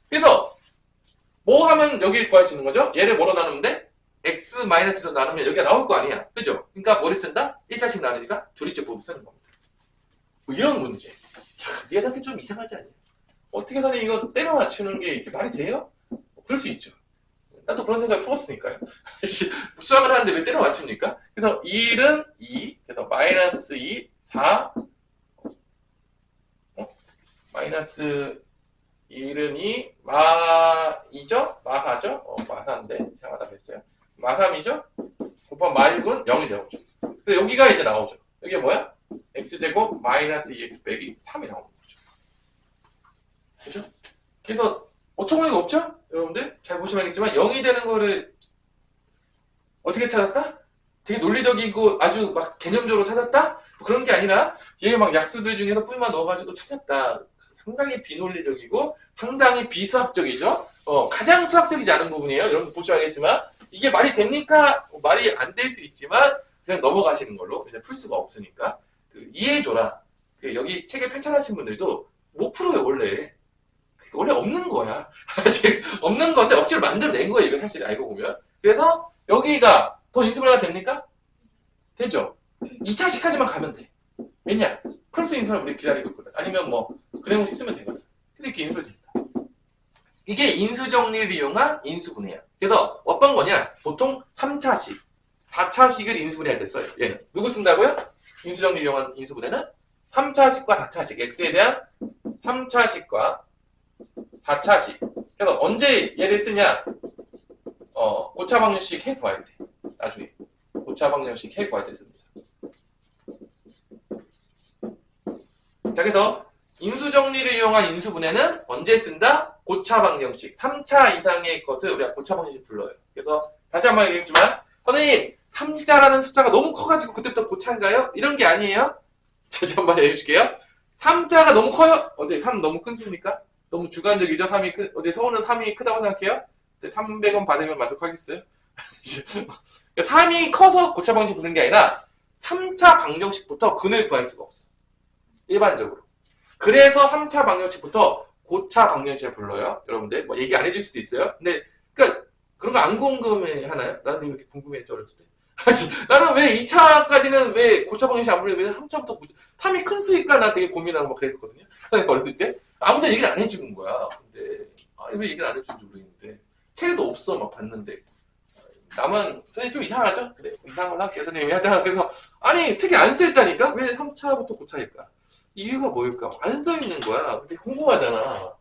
그래서 뭐 하면 여기 구할 수 있는 거죠? 얘를 뭐로 나누면 돼? x-로 나누면 여기가 나올 거 아니야. 그죠? 그러니까 뭐를 쓴다? 1차씩 나누니까 조리제법을 쓰는 겁니다. 뭐 이런 문제. 얘가 좀 이상하지 않냐? 어떻게 선생님 이거 때려 맞추는 게 이렇게 말이 돼요? 그럴 수 있죠. 나도 그런 생각을 풀었으니까요. 수학을 하는데 왜 때려 맞춥니까? 그래서 1은 2, 그래서 마이너스 2, 4, 마이너스 1은 2, 마2죠? 마4죠? 마4인데 이상하다 했어요. 마3이죠? 곱하면 마1은 0이 나오죠. 근데 여기가 이제 나오죠. 여기가 뭐야? x제곱 마이너스 2x 빼기 3이 나오는 거죠. 그죠? 그래서 어처구니가 없죠? 여러분들 잘 보시면 알겠지만 0이 되는 거를 어떻게 찾았다? 되게 논리적이고 아주 막 개념적으로 찾았다? 뭐 그런 게 아니라 얘 막 약수들 중에서 뿌리만 넣어가지고 찾았다. 상당히 비논리적이고 상당히 비수학적이죠. 가장 수학적이지 않은 부분이에요. 여러분 보시면 알겠지만 이게 말이 됩니까? 말이 안 될 수 있지만 그냥 넘어가시는 걸로. 이제 풀 수가 없으니까 이해해줘라. 여기 책을 편찬하신 분들도 못 풀어요 원래. 원래 없는 거야. 사실 없는 건데 억지로 만들어낸 거예요. 이거 사실 알고 보면. 그래서 여기가 더 인수분해가 됩니까? 되죠. 2차식까지만 가면 돼. 왜냐? 크로스 인수를 우리 기다리고 있거든. 아니면 뭐 그래모식 쓰면 되거든. 그래서 이렇게 인수된다. 이게 인수정리를 이용한 인수분해야. 그래서 어떤 거냐? 보통 3차식, 4차식을 인수분해할 때 써요. 얘는 누구 쓴다고요? 인수정리를 이용한 인수분해는 3차식과 4차식, x에 대한 3차식과 4차식. 그래서 언제 얘를 쓰냐? 고차방정식 해 구할 때. 나중에. 고차방정식 해 구할 때 씁니다. 자, 그래서 인수정리를 이용한 인수분해는 언제 쓴다? 고차방정식. 3차 이상의 것을 우리가 고차방정식 불러요. 그래서 다시 한번 얘기했지만, 선생님, 3자라는 숫자가 너무 커가지고 그때부터 고차인가요? 이런 게 아니에요. 다시 한번 얘기해줄게요. 3자가 너무 커요? 어때? 3 너무 큰 수입니까? 너무 주관적이죠? 3이 어디 서울은 3이 크다고 생각해요? 300원 받으면 만족하겠어요? 3이 커서 고차방정식 부르는 게 아니라 3차 방정식부터 근을 구할 수가 없어. 일반적으로. 그래서 3차 방정식부터 고차 방정식을 불러요. 여러분들 뭐 얘기 안 해줄 수도 있어요. 근데 그러니까 그런 거 안 궁금해 하나요? 나는 이렇게 궁금해했죠 어렸을 때. 나는 왜 2차까지는 왜 고차 방정식 안 불리고 왜 3차부터 탐이 큰 수니까 나 되게 고민하고 막 그랬거든요. 어렸을 때 아무도 얘기를 안 해주는 거야. 근데 왜 얘기를 안 해주는지 모르겠는데 책에도 없어 막 봤는데 나만 선생님 좀 이상하죠? 그래 이상하구나 선생님이 하다가 그래서 아니 책에 안 써있다니까? 왜 3차부터 고차일까? 이유가 뭘까? 안 써있는 거야. 근데 궁금하잖아.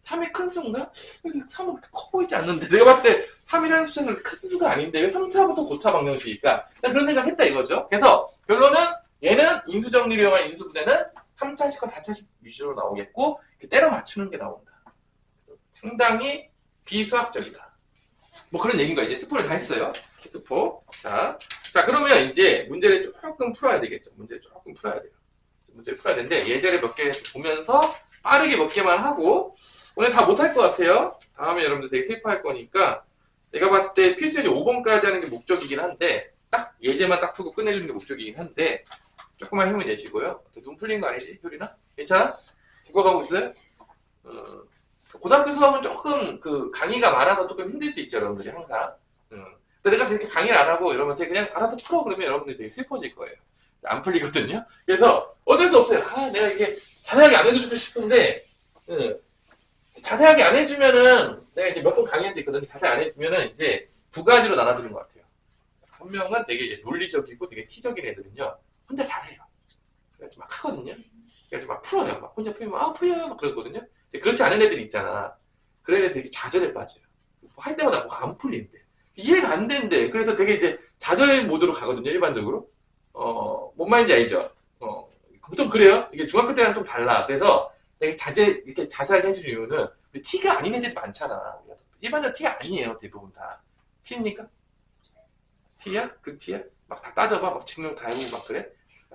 3이 큰 수인가? 3은 그렇게 커 보이지 않는데 내가 봤을 때 3이라는 숫자는 큰 수가 아닌데 왜 3차부터 고차 방정식일까? 그런 생각을 했다 이거죠. 그래서 결론은 얘는 인수정리료와 인수분해는 3차식과 4차식 위주로 나오겠고 때려 맞추는 게 나온다. 상당히 비수학적이다. 뭐 그런 얘기인 거야. 이제 스포를 다 했어요. 스포. 자, 그러면 이제 문제를 조금 풀어야 되겠죠. 문제를 조금 풀어야 돼요. 문제를 풀어야 되는데 예제를 몇 개 보면서 빠르게 몇 개만 하고 오늘 다 못할 것 같아요. 다음에 여러분들 되게 세이프할 거니까 내가 봤을 때 필수 예제 5번까지 하는 게 목적이긴 한데 딱 예제만 딱 풀고 끝내주는 게 목적이긴 한데 조금만 힘을 내시고요. 눈 풀린 거 아니지? 효리나? 괜찮아? 죽어가고 있어요? 고등학교 수업은 조금 그 강의가 많아서 조금 힘들 수 있죠, 여러분들이 항상. 근데 내가 그렇게 강의를 안 하고 여러분한테 그냥 알아서 풀어 그러면 여러분들이 되게 슬퍼질 거예요. 안 풀리거든요. 그래서 어쩔 수 없어요. 내가 이게 자세하게 안 해주고 싶은데 자세하게 안 해주면은 내가 이제 몇 번 강의한 데 있거든요. 자세히 안 해주면은 이제 두 가지로 나눠지는 것 같아요. 한 명은 되게 이제 논리적이고 되게 티적인 애들은요 혼자 잘해요. 그래서 막 하거든요. 그래서 막 풀어요. 막 혼자 풀면 풀려요 막 그러거든요. 그렇지 않은 애들이 있잖아. 그런 애들 되게 좌절에 빠져요. 할 때마다 뭐가 안 풀린대. 이해가 안 된대. 그래서 되게 이제 좌절 모드로 가거든요, 일반적으로. 뭔 말인지 알죠? 좀 그래요. 이게 중학교 때랑 좀 달라. 그래서 되게 이렇게 자세하게 해주는 이유는 티가 아닌 애들이 많잖아. 일반적으로 티가 아니에요, 대부분 다. 티입니까? 티야? 그 티야? 막 다 따져봐. 막 증명 다 해보고 막 그래?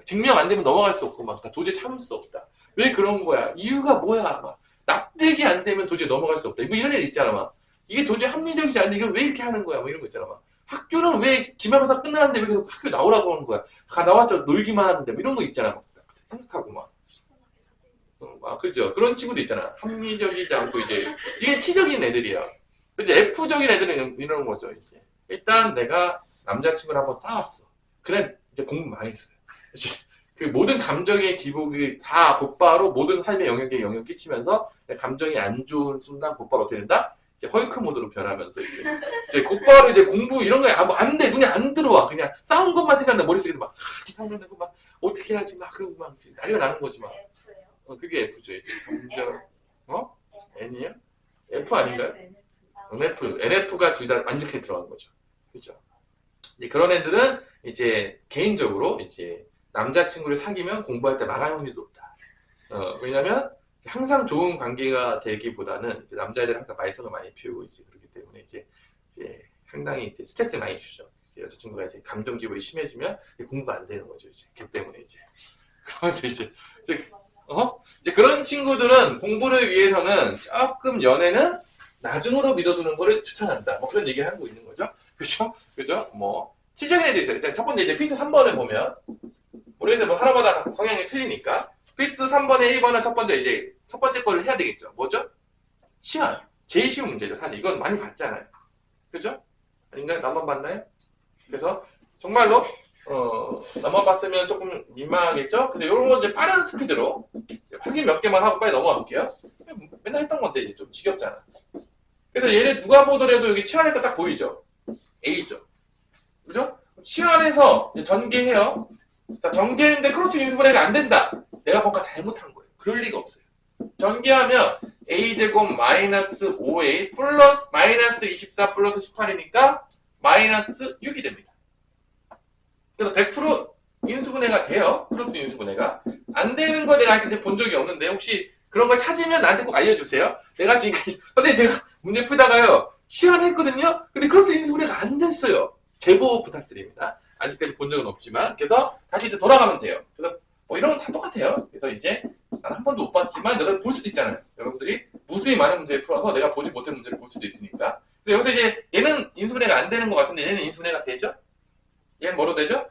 증명 안 되면 넘어갈 수 없고 막 다 도저히 참을 수 없다. 왜 그런 거야? 이유가 뭐야? 막 납득이 안 되면 도저히 넘어갈 수 없다. 뭐 이런 애 있잖아, 막. 이게 도저히 합리적이지 않는데 이걸 왜 이렇게 하는 거야? 뭐 이런 거 있잖아, 막. 학교는 왜 기말고사 끝나는데 왜 계속 학교 나오라고 하는 거야? 나왔죠. 놀기만 하는데 뭐 이런 거 있잖아, 막. 생각하고 막. 그렇죠. 그런 친구도 있잖아. 합리적이지 않고 이제 이게 T적인 애들이야. 근데 F적인 애들은 이런 거죠, 이제. 일단 내가 남자친구를 한번 싸웠어. 그래 이제 공부 망했어요. 그 모든 감정의 기복이 다 곧바로 모든 삶의 영역에 영향을 끼치면서 감정이 안 좋은 순간 곧바로 어떻게 된다? 이제 헐크 모드로 변하면서 이제 곧바로 이제 공부 이런 거에 안 돼. 눈에 안 들어와. 그냥 싸운 것만 생각나. 머릿속에서 막 생각나고 막 어떻게 해야지 막 그러고 막 난리가 나는 거지 막. 그게 F죠. 이제 감정 N이요? F 아닌가요? NF가 둘 다 완벽하게 들어간 거죠. 그죠? 그런 애들은 이제 개인적으로 이제 남자친구를 사귀면 공부할 때 망할 확률이 높다. 왜냐면 항상 좋은 관계가 되기보다는 이제 남자애들은 항상 말썽을 많이 피우고 이제 그렇기 때문에 이제 상당히 이제 스트레스를 많이 주죠. 이제 여자친구가 이제 감정 기복이 심해지면 공부가 안 되는 거죠. 이제 그 때문에 그러면서 이제 그런 친구들은 공부를 위해서는 조금 연애는 나중으로 미뤄두는 거를 추천한다. 뭐 그런 얘기를 하고 있는 거죠. 그죠? 뭐 T적인 애들이 있어요. 첫 번째 이제 필수 3번을 보면 우리에서 뭐 하나마다 성향이 틀리니까 필수 3번에 1번은 첫 번째 거를 해야 되겠죠. 뭐죠? 치안. 제일 쉬운 문제죠. 사실 이건 많이 봤잖아요. 그죠? 아닌가요? 나만 봤나요? 그래서 정말로 나만 봤으면 조금 민망하겠죠? 근데 이런 거 이제 빠른 스피드로 확인 몇 개만 하고 빨리 넘어갈게요. 맨날 했던 건데 이제 좀 지겹잖아. 그래서 얘네 누가 보더라도 여기 치환니까 딱 보이죠? A죠. 그죠? 치환해서 전개해요. 자, 전개했는데 크로스 인수분해가 안 된다. 내가 뭔가 잘못한 거예요. 그럴 리가 없어요. 전개하면 a제곱 마이너스 5a 플러스 마이너스 24 플러스 18이니까 마이너스 6이 됩니다. 그래서 100% 인수분해가 돼요. 크로스 인수분해가. 안 되는 거 내가 이렇게 본 적이 없는데 혹시 그런 걸 찾으면 나한테 꼭 알려주세요. 내가 지금까지 근데 제가 문제 풀다가요. 시연했거든요. 근데 크로스 인수분해가 안 됐어요. 제보 부탁드립니다. 아직까지 본 적은 없지만 그래서 다시 이제 돌아가면 돼요. 그래서 이런 건 다 똑같아요. 그래서 이제 난 한 번도 못 봤지만 여러분 볼 수도 있잖아요. 여러분들이 무수히 많은 문제를 풀어서 내가 보지 못한 문제를 볼 수도 있으니까. 근데 여기서 이제 얘는 인수분해가 안 되는 것 같은데 얘는 인수분해가 되죠? 얘는 뭐로 되죠?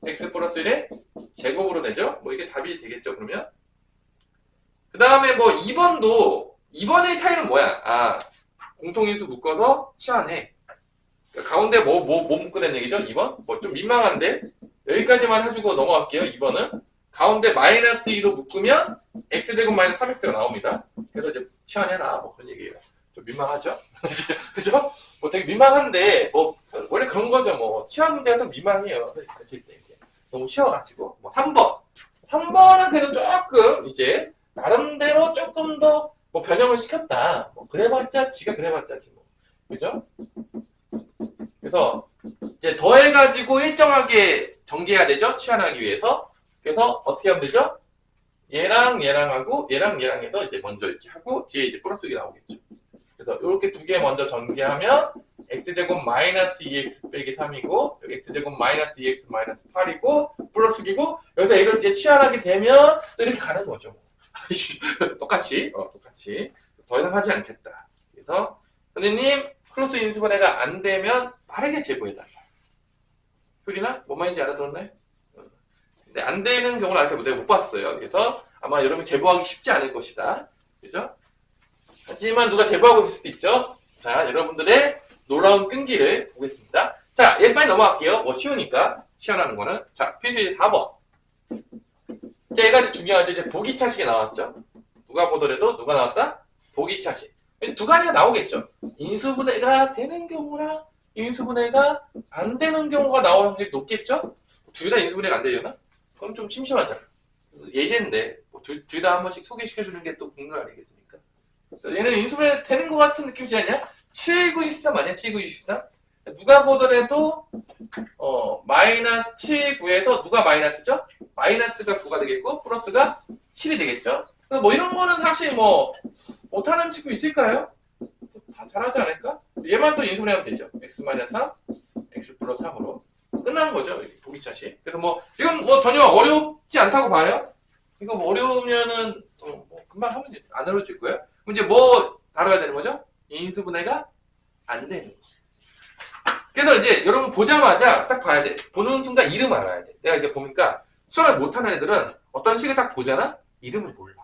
x 플러스 1의 제곱으로 되죠? 뭐 이게 답이 되겠죠, 그러면? 그 다음에 뭐 2번도 2번의 차이는 뭐야? 아, 공통인수 묶어서 치환해. 가운데 뭐 묶으라는 얘기죠? 2번? 뭐 좀 민망한데? 여기까지만 해주고 넘어갈게요. 2번은. 가운데 마이너스 2로 묶으면 x제곱 마이너스 3x가 나옵니다. 그래서 이제 치환해라. 뭐 그런 얘기예요. 좀 민망하죠? 그죠? 뭐 되게 민망한데, 뭐, 원래 그런 거죠. 뭐, 치환 문제가 좀 민망해요. 가르칠 때. 너무 쉬워가지고. 뭐, 3번. 3번은 그래도 조금, 이제, 나름대로 조금 더, 뭐, 변형을 시켰다. 뭐, 그래봤자, 지가 그래봤자지, 뭐. 그죠? 그래서, 이제 더해가지고 일정하게 전개해야 되죠? 치환하기 위해서. 그래서, 어떻게 하면 되죠? 얘랑 하고, 얘랑 해서 이제 먼저 이렇게 하고, 뒤에 이제 플러스가 나오겠죠. 그래서, 이렇게 두 개 먼저 전개하면, x제곱 마이너스 2x 빼기 3이고, 여기 x제곱 마이너스 2x 마이너스 8이고, 플러스기고, 여기서 얘를 이제 치환하게 되면, 또 이렇게 가는 거죠. 똑같이. 더 이상 하지 않겠다. 그래서, 선생님, 크로스 인수분해가 안 되면 빠르게 제곱해달라. 효리나? 뭔 말인지 알아들었나요? 근데 안 되는 경우는 아직 내가 못 봤어요. 그래서 아마 여러분 제보하기 쉽지 않을 것이다. 그죠? 하지만 누가 제보하고 있을 수도 있죠? 자, 여러분들의 놀라운 끈기를 보겠습니다. 자, 얘 빨리 넘어갈게요. 뭐 쉬우니까. 시연하는 거는. 자, 필수제 4번. 자, 얘가 중요하죠. 이제 보기차식이 나왔죠? 누가 보더라도 누가 나왔다? 보기차식. 두 가지가 나오겠죠. 인수분해가 되는 경우랑 인수분해가 안 되는 경우가 나오는 확률이 높겠죠? 둘 다 인수분해가 안 되려나? 그럼 좀 심심하잖아. 예제인데 뭐 둘 다 한 번씩 소개시켜주는 게 또 국룰 아니겠습니까? 그래서 얘는 인수분해 되는 것 같은 느낌이지 않냐? 7923 아니야? 7923? 누가 보더라도 마이너스 79에서 누가 마이너스죠? 마이너스가 9가 되겠고 플러스가 7이 되겠죠? 뭐 이런 거는 사실 뭐 못하는 친구 있을까요? 다 잘하지 않을까? 얘만 또 인수분해하면 되죠. x-3, x 플러스 3으로 끝나는 거죠. 보기차식. 그래서 뭐 이건 뭐 전혀 어렵지 않다고 봐요. 이거 뭐 어려우면은 뭐 금방 하면 안 어려워질 거예요. 그럼 이제 뭐 다뤄야 되는 거죠? 인수분해가 안 되는 거죠. 그래서 이제 여러분 보자마자 딱 봐야 돼. 보는 순간 이름 알아야 돼. 내가 이제 보니까 수학을 못하는 애들은 어떤 식을 딱 보잖아? 이름을 몰라.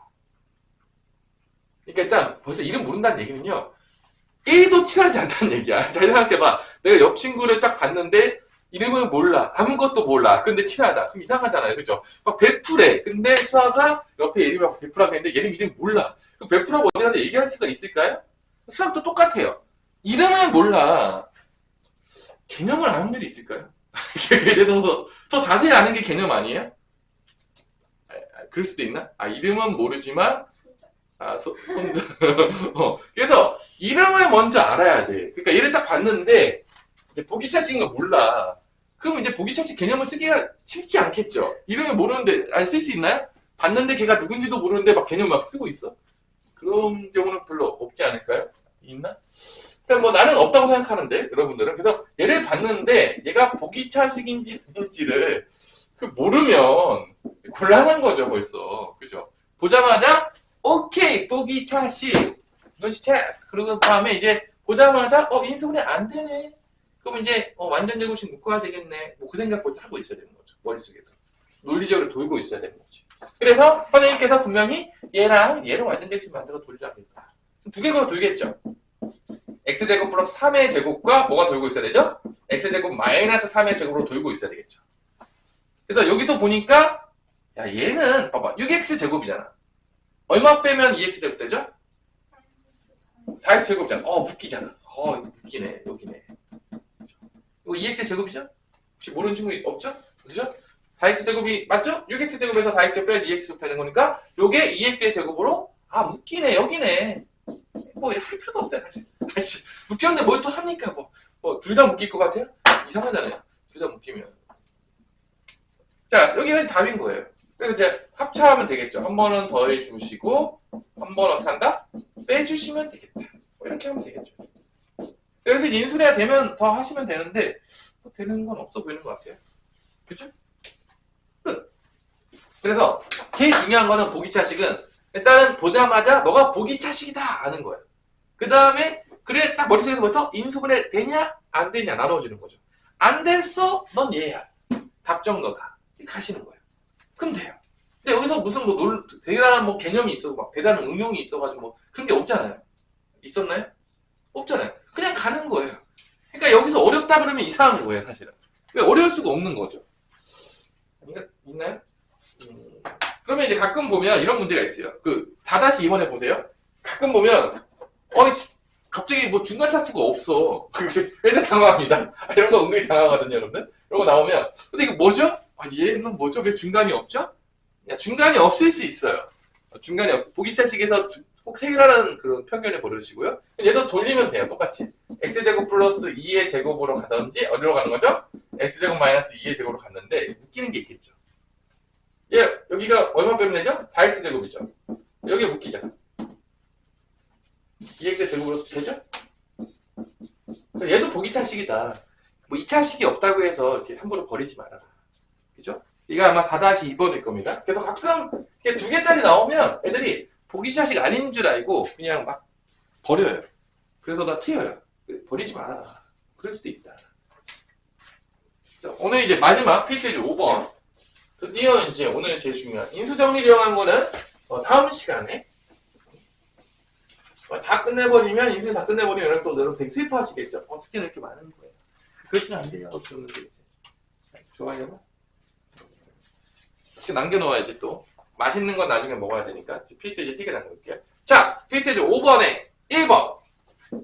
그러니까 일단 벌써 이름 모른다는 얘기는요. 1도 친하지 않다는 얘기야. 잘 생각해봐. 내가 옆 친구를 딱 봤는데 이름을 몰라. 아무것도 몰라. 근데 친하다. 그럼 이상하잖아요. 그죠? 막 베프래. 근데 수아가 옆에 이름이 막 베프라고 했는데 얘는 이름 몰라. 그럼 베프라고 어디 가서 얘기할 수가 있을까요? 수학도 똑같아요. 이름을 몰라. 개념을 아는 확률이 있을까요? 그래도 더 자세히 아는 게 개념 아니에요? 그럴 수도 있나? 이름은 모르지만 그래서 이름을 먼저 알아야 돼. 그러니까 얘를 딱 봤는데 이제 보기차식인 거 몰라. 그럼 이제 보기차식 개념을 쓰기가 쉽지 않겠죠. 이름을 모르는데 쓸 수 있나요? 봤는데 걔가 누군지도 모르는데 막 개념 막 쓰고 있어. 그런 경우는 별로 없지 않을까요? 있나? 일단 뭐 나는 없다고 생각하는데 여러분들은. 그래서 얘를 봤는데 얘가 보기차식인지 아닌지를 모르면 곤란한 거죠 벌써. 그죠? 보자마자 오케이 보기차식 눈치챘. 그러고 다음에 이제 보자마자 인수분해 안 되네. 그럼 이제 완전 제곱식 묶어야 되겠네. 뭐 그 생각 벌써 하고 있어야 되는 거죠. 머릿속에서. 논리적으로 돌고 있어야 되는 거지. 그래서 선생님께서 분명히 얘랑 얘를 완전 제곱식 만들어 돌리라고 했다. 두 개가 돌겠죠. x제곱 플러스 3의 제곱과 뭐가 돌고 있어야 되죠? x제곱 마이너스 3의 제곱으로 돌고 있어야 되겠죠. 그래서 여기서 보니까 야 얘는 봐봐 6x 제곱이잖아. 얼마 빼면 2x 제곱 되죠? 4x 제곱이잖아. 묶이잖아. 이거 묶이네. 여기네. 이거 2x 제곱이죠? 혹시 모르는 친구 없죠? 그죠? 4x 제곱이 맞죠? 6x 제곱에서 4x 제곱 빼야지 2x 제곱 되는 거니까 요게 2x의 제곱으로 묶이네. 여기네. 뭐 할 필요가 없어요. 사실. 묶였는데 뭘 또 합니까? 둘 다 묶일 것 같아요? 이상하잖아요. 둘 다 묶이면. 자, 여기가 답인 거예요. 그래서 이제 합차하면 되겠죠. 한 번은 더해주시고 한 번은 어떻게 한다? 빼주시면 되겠다. 이렇게 하면 되겠죠. 그래서 인수분해가 되면 더 하시면 되는데 되는 건 없어 보이는 것 같아요. 그쵸? 끝. 그래서 제일 중요한 거는 보기차식은 일단은 보자마자 너가 보기차식이다 아는 거예요. 그 다음에 그래 딱 머릿속에서부터 인수분해 되냐 안 되냐 나눠주는 거죠. 안 됐어? 넌 얘야. 답정 너다. 가시는 거예요. 그럼 돼요. 근데 여기서 무슨 뭐 대단한 뭐 개념이 있어, 막 대단한 응용이 있어가지고 뭐 그런 게 없잖아요. 있었나요? 없잖아요. 그냥 가는 거예요. 그러니까 여기서 어렵다 그러면 이상한 거예요, 사실은. 왜 어려울 수가 없는 거죠. 있나요? 그러면 이제 가끔 보면 이런 문제가 있어요. 그 4-2번에 보세요. 가끔 보면 갑자기 뭐 중간 차수가 없어. 애들 당황합니다. 이런 거 은근히 당황하거든요, 여러분들. 이런 거 나오면 근데 이거 뭐죠? 얘는 뭐죠? 왜 중간이 없죠? 중간이 없을 수 있어요. 중간이 없어. 보기차식에서 꼭 해결하라는 그런 편견을 버리시고요. 얘도 돌리면 돼요. 똑같이. x제곱 플러스 2의 제곱으로 가든지 어디로 가는 거죠? x제곱 마이너스 2의 제곱으로 갔는데 웃기는 게 있겠죠. 여기가 얼마 빼면 되죠? 4x제곱이죠. 여기에 묶이자. 2x의 제곱으로 되죠? 얘도 보기차식이다. 뭐 2차식이 없다고 해서 이렇게 함부로 버리지 말아라. 그죠? 이거 아마 4-2번일 겁니다. 그래서 가끔 두 개짜리 나오면 애들이 보기차식 아닌 줄 알고 그냥 막 버려요. 그래서 다 튀어요. 버리지 마라. 그럴 수도 있다. 자, 오늘 이제 마지막 필수제 5번. 드디어 이제 오늘 제일 중요한 인수정리를 이용한 거는 다음 시간에 다 끝내버리면 인수 다 끝내버리면 여러분 되게 슬퍼하시겠죠. 스키는 이렇게 많은 거예요. 그러시면 안 돼요. 어쩌면 이제 좋아요. 이렇게 남겨놓아야지 또. 맛있는 건 나중에 먹어야 되니까 필수제 3개 남겨놓을게요. 자, 필수제 5번에 1번.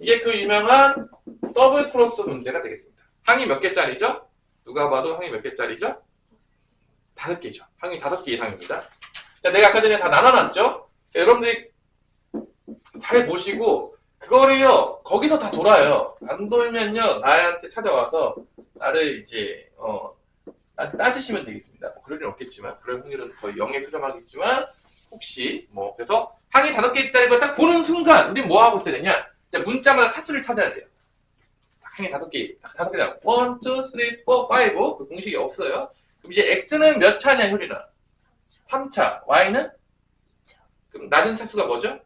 이게 그 유명한 더블 크로스 문제가 되겠습니다. 항이 몇 개짜리죠? 누가 봐도 항이 몇 개짜리죠? 5개죠. 항이 5개 이상입니다. 자, 내가 아까 전에 다 나눠놨죠? 자, 여러분들이 잘 보시고 그거를요 거기서 다 돌아요. 안 돌면요 나한테 찾아와서 나를 이제 나한테 따지시면 되겠습니다. 뭐 그럴 일은 없겠지만 그럴 확률은 거의 0에 수렴하겠지만 혹시 뭐 그래서 항이 5개 있다는 걸 딱 보는 순간 우리는 뭐 하고 있어야 되냐? 문자마다 차수를 찾아야 돼요. 항이 5개, 딱 5개 다 1, 2, 3, 4, 5 그 공식이 없어요. 그럼 이제 x는 몇 차냐 효리나? 3차. y는? 그럼 낮은 차수가 뭐죠?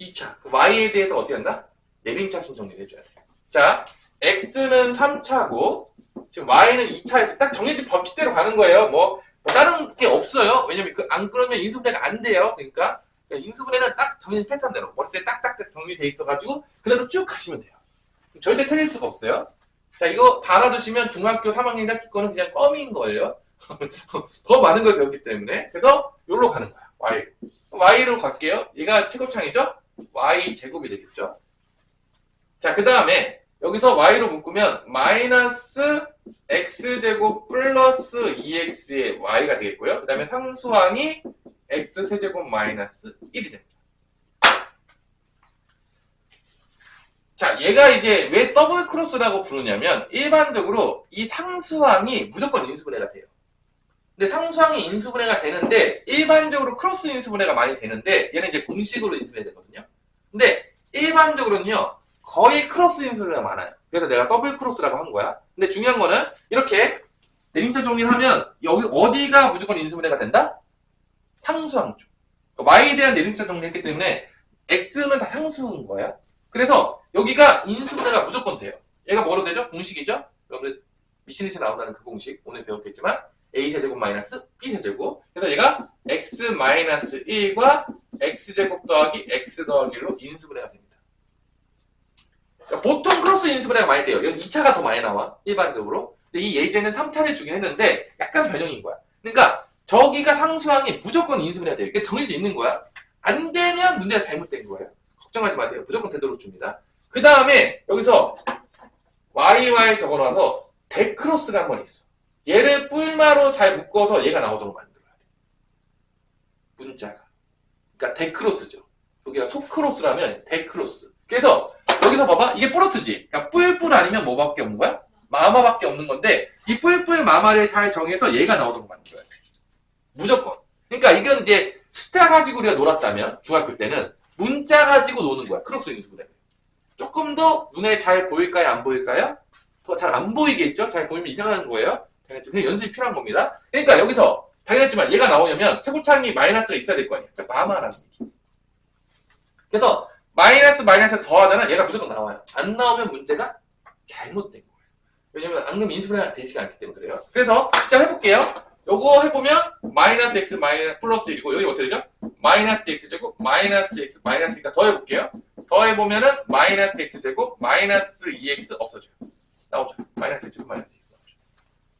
2차. 그 y에 대해서 어떻게 한다? 내림차순 정리를 해줘야 돼요. 자, x는 3차고 지금 y는 2차에서 딱 정해진 법칙대로 가는 거예요. 뭐 다른 게 없어요. 왜냐면 안 그러면 인수분해가 안 돼요. 그러니까 인수분해는 딱 정해진 패턴대로 머릿속에 딱딱 정리돼 있어가지고 그대로 쭉 가시면 돼요. 절대 틀릴 수가 없어요. 자, 이거 다 알아두시면 중학교 3학년 1학기 거는 그냥 껌인 거예요. 더 많은 걸 배웠기 때문에. 그래서 여기로 가는 거야. y로 갈게요. 얘가 최고창이죠? y 제곱이 되겠죠. 자, 그 다음에 여기서 y로 묶으면 마이너스 x제곱 플러스 2x의 y가 되겠고요. 그 다음에 상수항이 x 세제곱 마이너스 1이 됩니다. 자, 얘가 이제 왜 더블 크로스라고 부르냐면 일반적으로 이 상수항이 무조건 인수분해가 돼요. 근데 상수항이 인수분해가 되는데 일반적으로 크로스 인수분해가 많이 되는데 얘는 이제 공식으로 인수분해 되거든요. 근데 일반적으로는요 거의 크로스 인수분해가 많아요. 그래서 내가 더블 크로스라고 한 거야. 근데 중요한 거는 이렇게 내림차 정리를 하면 여기 어디가 무조건 인수분해가 된다? 상수항 쪽. y에 대한 내림차 정리했기 때문에 x는 다 상수인 거예요. 그래서 여기가 인수분해가 무조건 돼요. 얘가 뭐로 되죠? 공식이죠? 여러분들 미신에서 나온다는 그 공식 오늘 배웠겠지만 a세제곱 마이너스 b세제곱. 그래서 얘가 x 마이너스 1과 x제곱 더하기 x 더하기 1로 인수분해가 됩니다. 그러니까 보통 크로스 인수분해가 많이 돼요. 여기 2차가 더 많이 나와 일반적으로. 근데 이 예제는 3차를 주긴 했는데 약간 변형인 거야. 그러니까 저기가 상수항이 무조건 인수분해가 돼요. 이게 정해져 있는 거야. 안 되면 문제가 잘못된 거예요. 걱정하지 마세요. 무조건 되도록 줍니다. 그 다음에 여기서 YY 적어놔서 데크로스가 한 번 있어. 얘를 뿔마로 잘 묶어서 얘가 나오도록 만들어야 돼. 문자가. 그러니까 데크로스죠. 여기가 소크로스라면 데크로스. 그래서 여기서 봐봐. 이게 플러스지. 그러니까 뿔뿔 아니면 뭐밖에 없는 거야? 마마밖에 없는 건데 이 뿔뿔 마마를 잘 정해서 얘가 나오도록 만들어야 돼. 무조건. 그러니까 이건 이제 숫자 가지고 우리가 놀았다면 중학교 때는 문자 가지고 노는 거야. 크로스 인수분해. 조금 더 눈에 잘 보일까요? 안 보일까요? 더 잘 안 보이겠죠? 잘 보이면 이상한 거예요. 그냥 연습이 필요한 겁니다. 그러니까 여기서 당연했지만 얘가 나오려면 최고창이 마이너스가 있어야 될 거 아니야. 마마라는 얘기. 그래서 마이너스 더하잖아. 얘가 무조건 나와요. 안 나오면 문제가 잘못된 거예요. 왜냐면 안 그러면 인수분해가 되지가 않기 때문에 그래요. 그래서 진짜 해볼게요. 요거 해보면 마이너스 x 마이너스 플러스 1이고 여기 어떻게 되죠? 마이너스 x제곱 마이너스 x 마이너스 2니까 더해볼게요. 더해보면은 마이너스 x제곱 마이너스 2x 없어져요. 나오죠. 마이너스 x제곱 마이너스 2x 나오죠.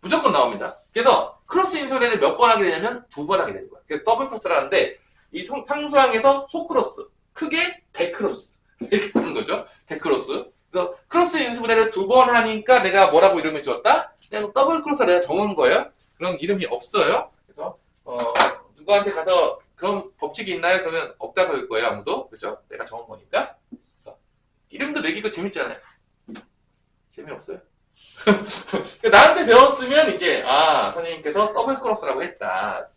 무조건 나옵니다. 그래서 크로스 인수분해를 몇 번 하게 되냐면 2번 하게 되는 거야. 그래서 더블 크로스라는데 이 상수항에서 소크로스 크게 데크로스 이렇게 하는 거죠. 데크로스. 그래서 크로스 인수분해를 2번 하니까 내가 뭐라고 이름을 지었다? 그냥 더블 크로스를 내가 정한 거예요. 그런 이름이 없어요. 그래서 누구한테 가서 그런 법칙이 있나요? 그러면 없다고 할 거예요. 아무도. 그죠? 내가 정한 거니까. 그래서 이름도 매기고 재밌잖아요. 재미없어요? 나한테 배웠으면 이제 선생님께서 더블 크로스라고 했다.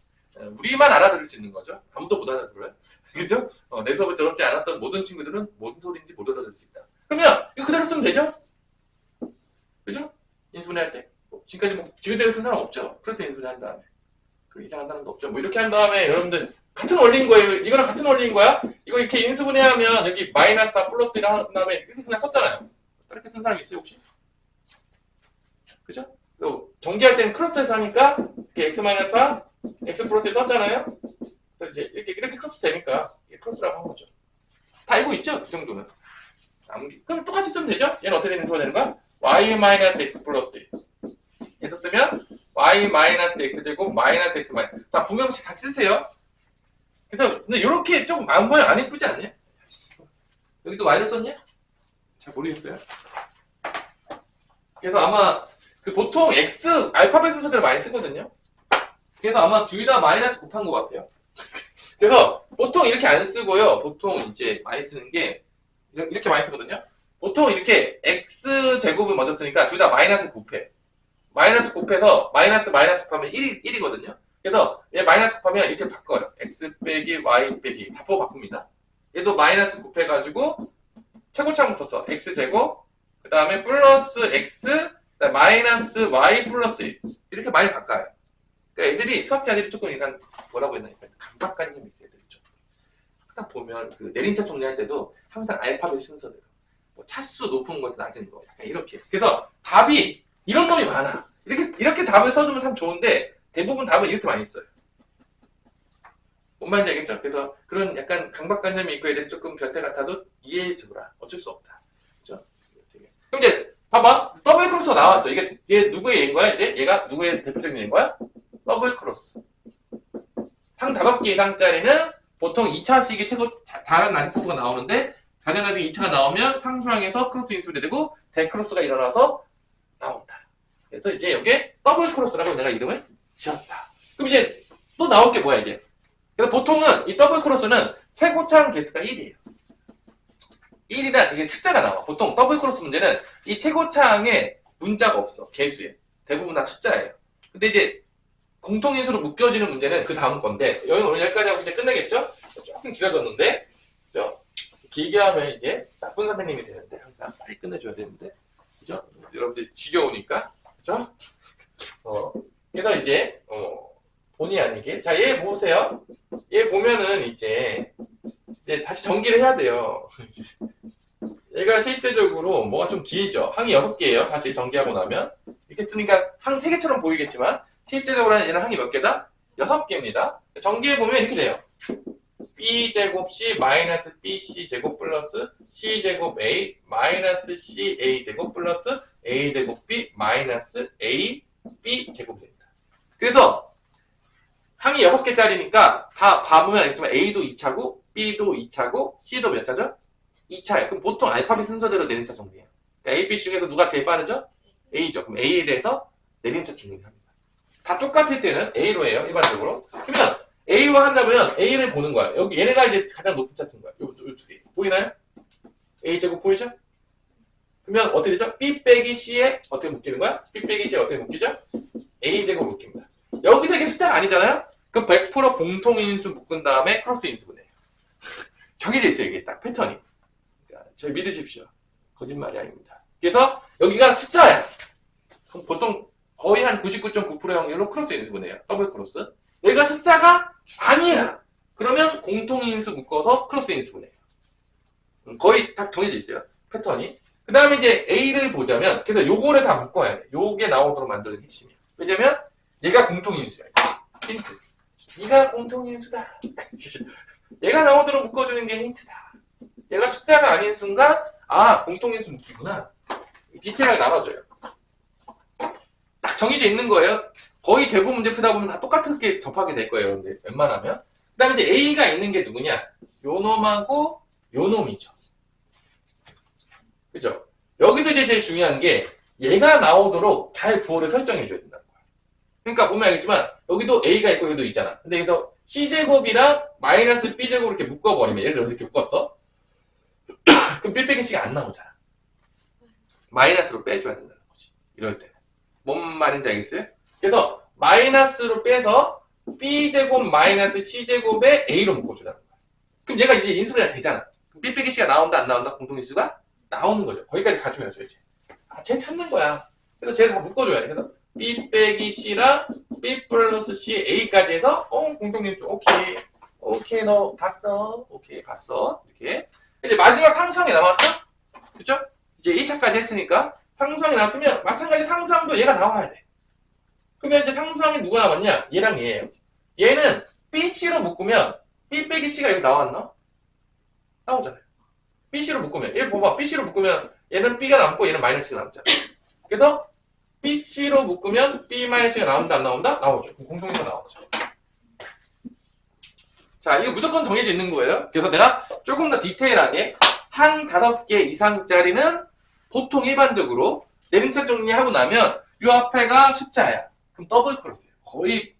우리만 알아들을 수 있는 거죠. 아무도 못 알아들어요. 그죠? 내 수업을 들었지 않았던 모든 친구들은 뭔 소리인지 못 알아들을 수 있다. 그러면 이거 그대로 쓰면 되죠? 그죠? 인수분해 할 때. 지금까지 뭐 지그재그 쓴 사람 없죠? 그래서 인수분해 한 다음에. 그 이상한 사람도 없죠. 뭐 이렇게 한 다음에 여러분들 같은 원리인 거예요. 이거랑 같은 원리인 거야? 이거 이렇게 인수분해하면 여기 마이너스 4 플러스 1 한 다음에 이렇게 그냥 썼잖아요. 이렇게 쓴 사람 있어요 혹시? 그죠? 또 전개할 때는 크로스해서 하니까 이렇게 x 마이너스 4, x 플러스 1 썼잖아요. 그래서 이제 이렇게 크로스 되니까 이게 크로스라고 한 거죠. 다 알고 있죠? 이 정도는. 그럼 똑같이 쓰면 되죠? 얘는 어떻게 인수분해되는 거야? y 마이너스 x 플러스 1. 얘도 쓰면 y 마이너스 x제곱 마이너스 x 마이너스. 자, 분명식 다 쓰세요. 그래서 근데 이렇게 좀 모양 안 이쁘지 않냐? 여기도 y를 썼냐? 잘 모르겠어요. 그래서 아마 보통 x 알파벳 순서대로 많이 쓰거든요. 그래서 아마 둘 다 마이너스 곱한 것 같아요. 그래서 보통 이렇게 안 쓰고요. 보통 이제 많이 쓰는 게 이렇게 많이 쓰거든요. 보통 이렇게 x 제곱을 먼저 쓰니까 둘 다 마이너스 곱해. 마이너스 곱해서 마이너스 곱하면 1이거든요. 그래서 얘 마이너스 곱하면 이렇게 바꿔요. x 빼기 y 빼기 다 바꿉니다. 얘도 마이너스 곱해가지고 최고차항 붙었어. x 제곱 그 다음에 플러스 x 그다음에 마이너스 y 플러스 1 이렇게 많이 바꿔요. 그러니까 애들이 수학자들이 조금 약간 뭐라고 했나 강박관념이 있어요. 애들이 좀. 딱 보면 그 내림차 정리할 때도 항상 알파벳 순서대로 뭐 차수 높은 거 낮은 거 약간 이렇게. 그래서 답이 이런 놈이 많아. 이렇게 답을 써주면 참 좋은데 대부분 답은 이렇게 많이 써요. 뭔 말인지 알겠죠? 그래서 그런 약간 강박관념이 있고 애들이 조금 변태 같아도 이해해줘라. 어쩔 수 없다. 그죠? 그럼 이제 봐봐. 더블 크로스가 나왔죠. 얘 누구의 예인 거야? 이제 얘가 누구의 대표적인 예인 거야? 더블 크로스. 한 5개 이상짜리는 보통 2차식이 최고 다른 난이도수가 나오는데 당연하게 2차가 나오면 상수항에서 크로스 인수분해 되고 데크로스가 일어나서 나온다. 그래서 이제 여기에 더블 크로스라고 내가 이름을 지었다. 그럼 이제 또 나올 게 뭐야 이제? 그래서 보통은 이 더블 크로스는 최고차항 개수가 1이에요. 1이란 이게 숫자가 나와. 보통 더블 크로스 문제는 이 최고차항에 문자가 없어. 개수에. 대부분 다 숫자예요. 근데 이제 공통인수로 묶여지는 문제는 그 다음 건데 오늘 여기까지 하고 이제 끝내겠죠? 조금 길어졌는데 길게 하면 이제 나쁜 선생님이 되는데 항상 빨리 끝내줘야 되는데 그죠? 여러분들 지겨우니까 그죠? 그래서 이제 본의 아니게 자 얘 보세요. 얘 보면은 이제 다시 전기를 해야 돼요. 얘가 실제적으로 뭐가 좀 길죠. 항이 6개예요. 사실 전기하고 나면 이렇게 뜨니까 항 3개처럼 보이겠지만 실제적으로 얘는 항이 몇 개다? 6개입니다. 전기해 보면 이렇게 돼요. b제곱 c 마이너스 bc 제곱 플러스 c제곱 a 마이너스 ca 제곱 플러스 a 제곱 b 마이너스 a b 제곱 됩니다. 그래서 항이 6개짜리니까 다 봐보면 알겠지만 a도 2차고 b도 2차고 c도 몇 차죠? 2차예요. 그럼 보통 알파벳 순서대로 내림차 정리해요. 그러니까 a, b 중에서 누가 제일 빠르죠? a죠. 그럼 a에 대해서 내림차 정리를 합니다. 다 똑같을 때는 a로 해요. 일반적으로. 그러면 a로 한다면 a를 보는 거야. 여기 얘네가 이제 가장 높은 차트인 거야. 요 두 개. 보이나요? a 제곱 보이죠? 그러면 어떻게 되죠? b 빼기 c에 어떻게 묶이는 거야? b 빼기 c에 어떻게 묶이죠? a 제곱 묶입니다. 여기서 이게 숫자가 아니잖아요? 그럼 100% 공통인수 묶은 다음에 크로스 인수분해요. 정해져 있어요. 이게 딱 패턴이. 그러니까 저희 믿으십시오. 거짓말이 아닙니다. 그래서 여기가 숫자야. 그럼 보통 거의 한 99.9%의 확률로 크로스 인수분해요. 더블 크로스. 여기가 숫자가 아니야. 그러면 공통인수 묶어서 크로스 인수분해요. 거의 딱 정해져 있어요. 패턴이. 그 다음에 이제 A를 보자면, 그래서 요거를 다 묶어야 돼. 요게 나오도록 만드는 핵심이야. 왜냐면, 얘가 공통인수야. 힌트. 얘가 공통인수다. 얘가 나오도록 묶어주는 게 힌트다. 얘가 숫자가 아닌 순간 아 공통인수 묶기구나. 디테일하게 나눠줘요. 딱 정해져 있는 거예요. 거의 대부분 문제 풀다 보면 다 똑같게 접하게 될 거예요. 근데 웬만하면. 그 다음에 이제 A가 있는 게 누구냐? 요 놈하고 요 놈이죠. 그죠? 여기서 이제 제일 중요한 게 얘가 나오도록 잘 부호를 설정해 줘야 된다는 거야. 그러니까 보면 알겠지만 여기도 A가 있고 여기도 있잖아. 근데 여기서 C제곱이랑 마이너스 B제곱 이렇게 묶어버리면 예를 들어서 이렇게 묶었어. 그럼 B 빼기 C가 안 나오잖아. 마이너스로 빼줘야 된다는 거지. 이럴 때는. 뭔 말인지 알겠어요? 그래서 마이너스로 빼서 B제곱 마이너스 C제곱에 A로 묶어주라는 거야. 그럼 얘가 이제 인수가 되잖아. 그럼 B 빼기 C가 나온다 안 나온다? 공통인수가 나오는 거죠. 거기까지 가주면 줘야지. 아, 쟤 찾는 거야. 그래서 쟤를 다 묶어줘야 돼. 그래서 B 빼기 C랑 B 플러스 C A까지 해서 공통인수 오케이. 오케이 너 봤어. 오케이 봤어. 이렇게. 이제 마지막 상수항이 남았죠? 그쵸? 이제 1차까지 했으니까 상수항이 나왔으면 마찬가지 상수항도 얘가 나와야 돼. 그러면 이제 상수항이 누가 남았냐? 얘랑 얘예요. 얘는 BC로 묶으면 B 빼기 C가 여기 나왔나? 나오잖아요. BC로 묶으면 얘 봐봐. BC로 묶으면 얘는 B가 남고 얘는 마이너스가 남잖아. 그래서 BC로 묶으면 B 마이너스가 나온다 안 나온다? 나오죠. 공통인수가 나오죠. 자, 이거 무조건 정해져 있는 거예요. 그래서 내가 조금 더 디테일하게 한 5개 이상짜리는 보통 일반적으로 내림차 정리하고 나면 요 앞에가 숫자야. 그럼 더블 크로스예요. 거의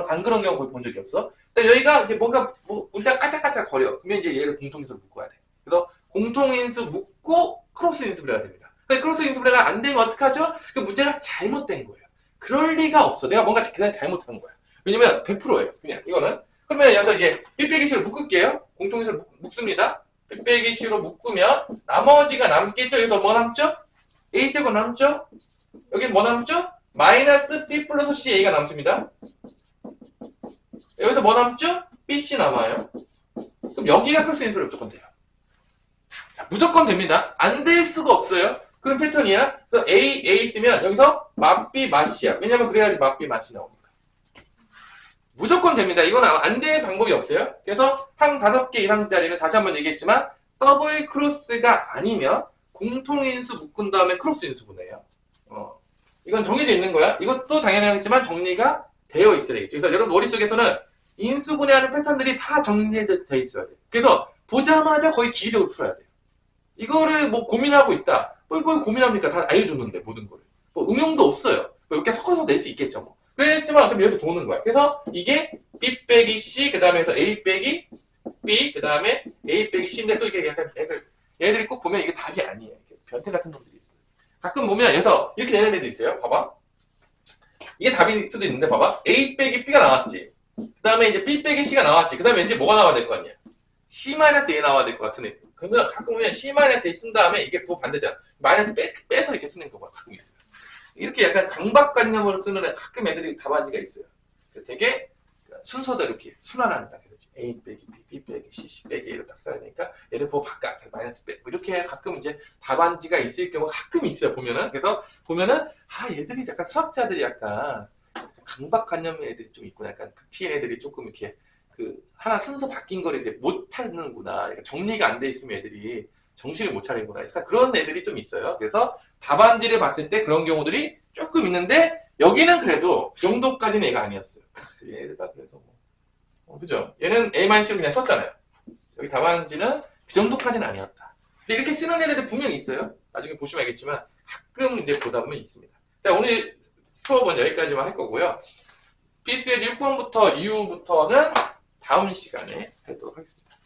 안 그런 경우 거의 본 적이 없어. 근데 여기가 이제 뭔가 문자가 까짝까짝 거려. 그러면 이제 얘를 공통인수로 묶어야 돼. 그래서 공통인수 묶고 크로스 인수를 해야 됩니다. 근데 크로스 인수가 안 되면 어떡하죠? 그 문제가 잘못된 거예요. 그럴 리가 없어. 내가 뭔가 계산 잘못한 거야. 왜냐면 100%예요. 그냥 이거는. 그러면 여기서 이제 B 빼기 C로 묶을게요. 공통인수로 묶습니다. B 빼기 C로 묶으면 나머지가 남겠죠? 여기서 뭐 남죠? A제곱 남죠? 여기 뭐 남죠? 마이너스 B 플러스 C A가 남습니다. 여기서 뭐 남죠? BC 남아요. 그럼 여기가 크로스 인수로 무조건 돼요. 자, 무조건 됩니다. 안 될 수가 없어요. 그런 패턴이야. 그래서 A 쓰면 여기서 맛B 맛이야. 왜냐면 그래야지 맛B 맛이 나오니까. 무조건 됩니다. 이건 안 될 방법이 없어요. 그래서 한 5개 이상짜리는 다시 한번 얘기했지만 더블 크로스가 아니면 공통인수 묶은 다음에 크로스 인수분해예요. 이건 정해져 있는 거야. 이것도 당연하겠지만 정리가 되어 있어야 되겠죠. 그래서 여러분 머릿속에서는 인수분해하는 패턴들이 다 정리되어 있어야 돼요. 그래서 보자마자 거의 기계적으로 풀어야 돼요. 이거를 뭐 고민하고 있다. 뭐 고민합니까? 다 알려줬는데 모든 거를. 뭐 응용도 없어요. 뭐 이렇게 섞어서 낼 수 있겠죠. 뭐. 그랬지만 어차피 여기서 도는 거야. 그래서 이게 B 빼기 C 그 다음에 A 빼기 B 그 다음에 A 빼기 C인데 또 이게 약간 얘들이 꼭 보면 이게 답이 아니에요. 변태 같은 놈들이 있어요. 가끔 보면 여기서 이렇게 내는 애들 있어요. 봐봐. 이게 답일 수도 있는데 봐봐. A 빼기 B가 나왔지. 그 다음에 이제 B 빼기 C가 나왔지. 그 다음에 이제 뭐가 나와야 될 거 아니야. C-A 나와야 될 것 같은 애. 그러면 가끔 보면 C-A 쓴 다음에 이게 부호 반대잖아. 마이너스 빼서 이렇게 쓰는 거가 가끔 있어요. 이렇게 약간 강박관념으로 쓰는 애 가끔 애들이 답안지가 있어요. 되게 순서대로 이렇게 순환한다. A 빼기 B, B 빼기 C, C 빼기 A로 딱 써야 되니까 얘를 부호 바꿔. 마이너스 빼고 이렇게 가끔 이제 답안지가 있을 경우가 가끔 있어요. 보면은. 그래서 보면은 얘들이 약간 수학자들이 약간 강박관념 애들이 좀 있구나. 약간 극티인 애들이 조금 이렇게 하나 순서 바뀐 거를 이제 못 찾는구나. 정리가 안 돼 있으면 애들이 정신을 못 차리구나. 약간 그런 애들이 좀 있어요. 그래서 답안지를 봤을 때 그런 경우들이 조금 있는데 여기는 그래도 그 정도까지는 얘가 아니었어요. 얘가 그래서 그죠? 얘는 A-C로 그냥 썼잖아요. 여기 답안지는 그 정도까지는 아니었다. 근데 이렇게 쓰는 애들이 분명히 있어요. 나중에 보시면 알겠지만 가끔 이제 보다 보면 있습니다. 자, 오늘 수업은 여기까지만 할 거고요. 필수예제 6번부터 이후부터는 다음 시간에 하도록 하겠습니다.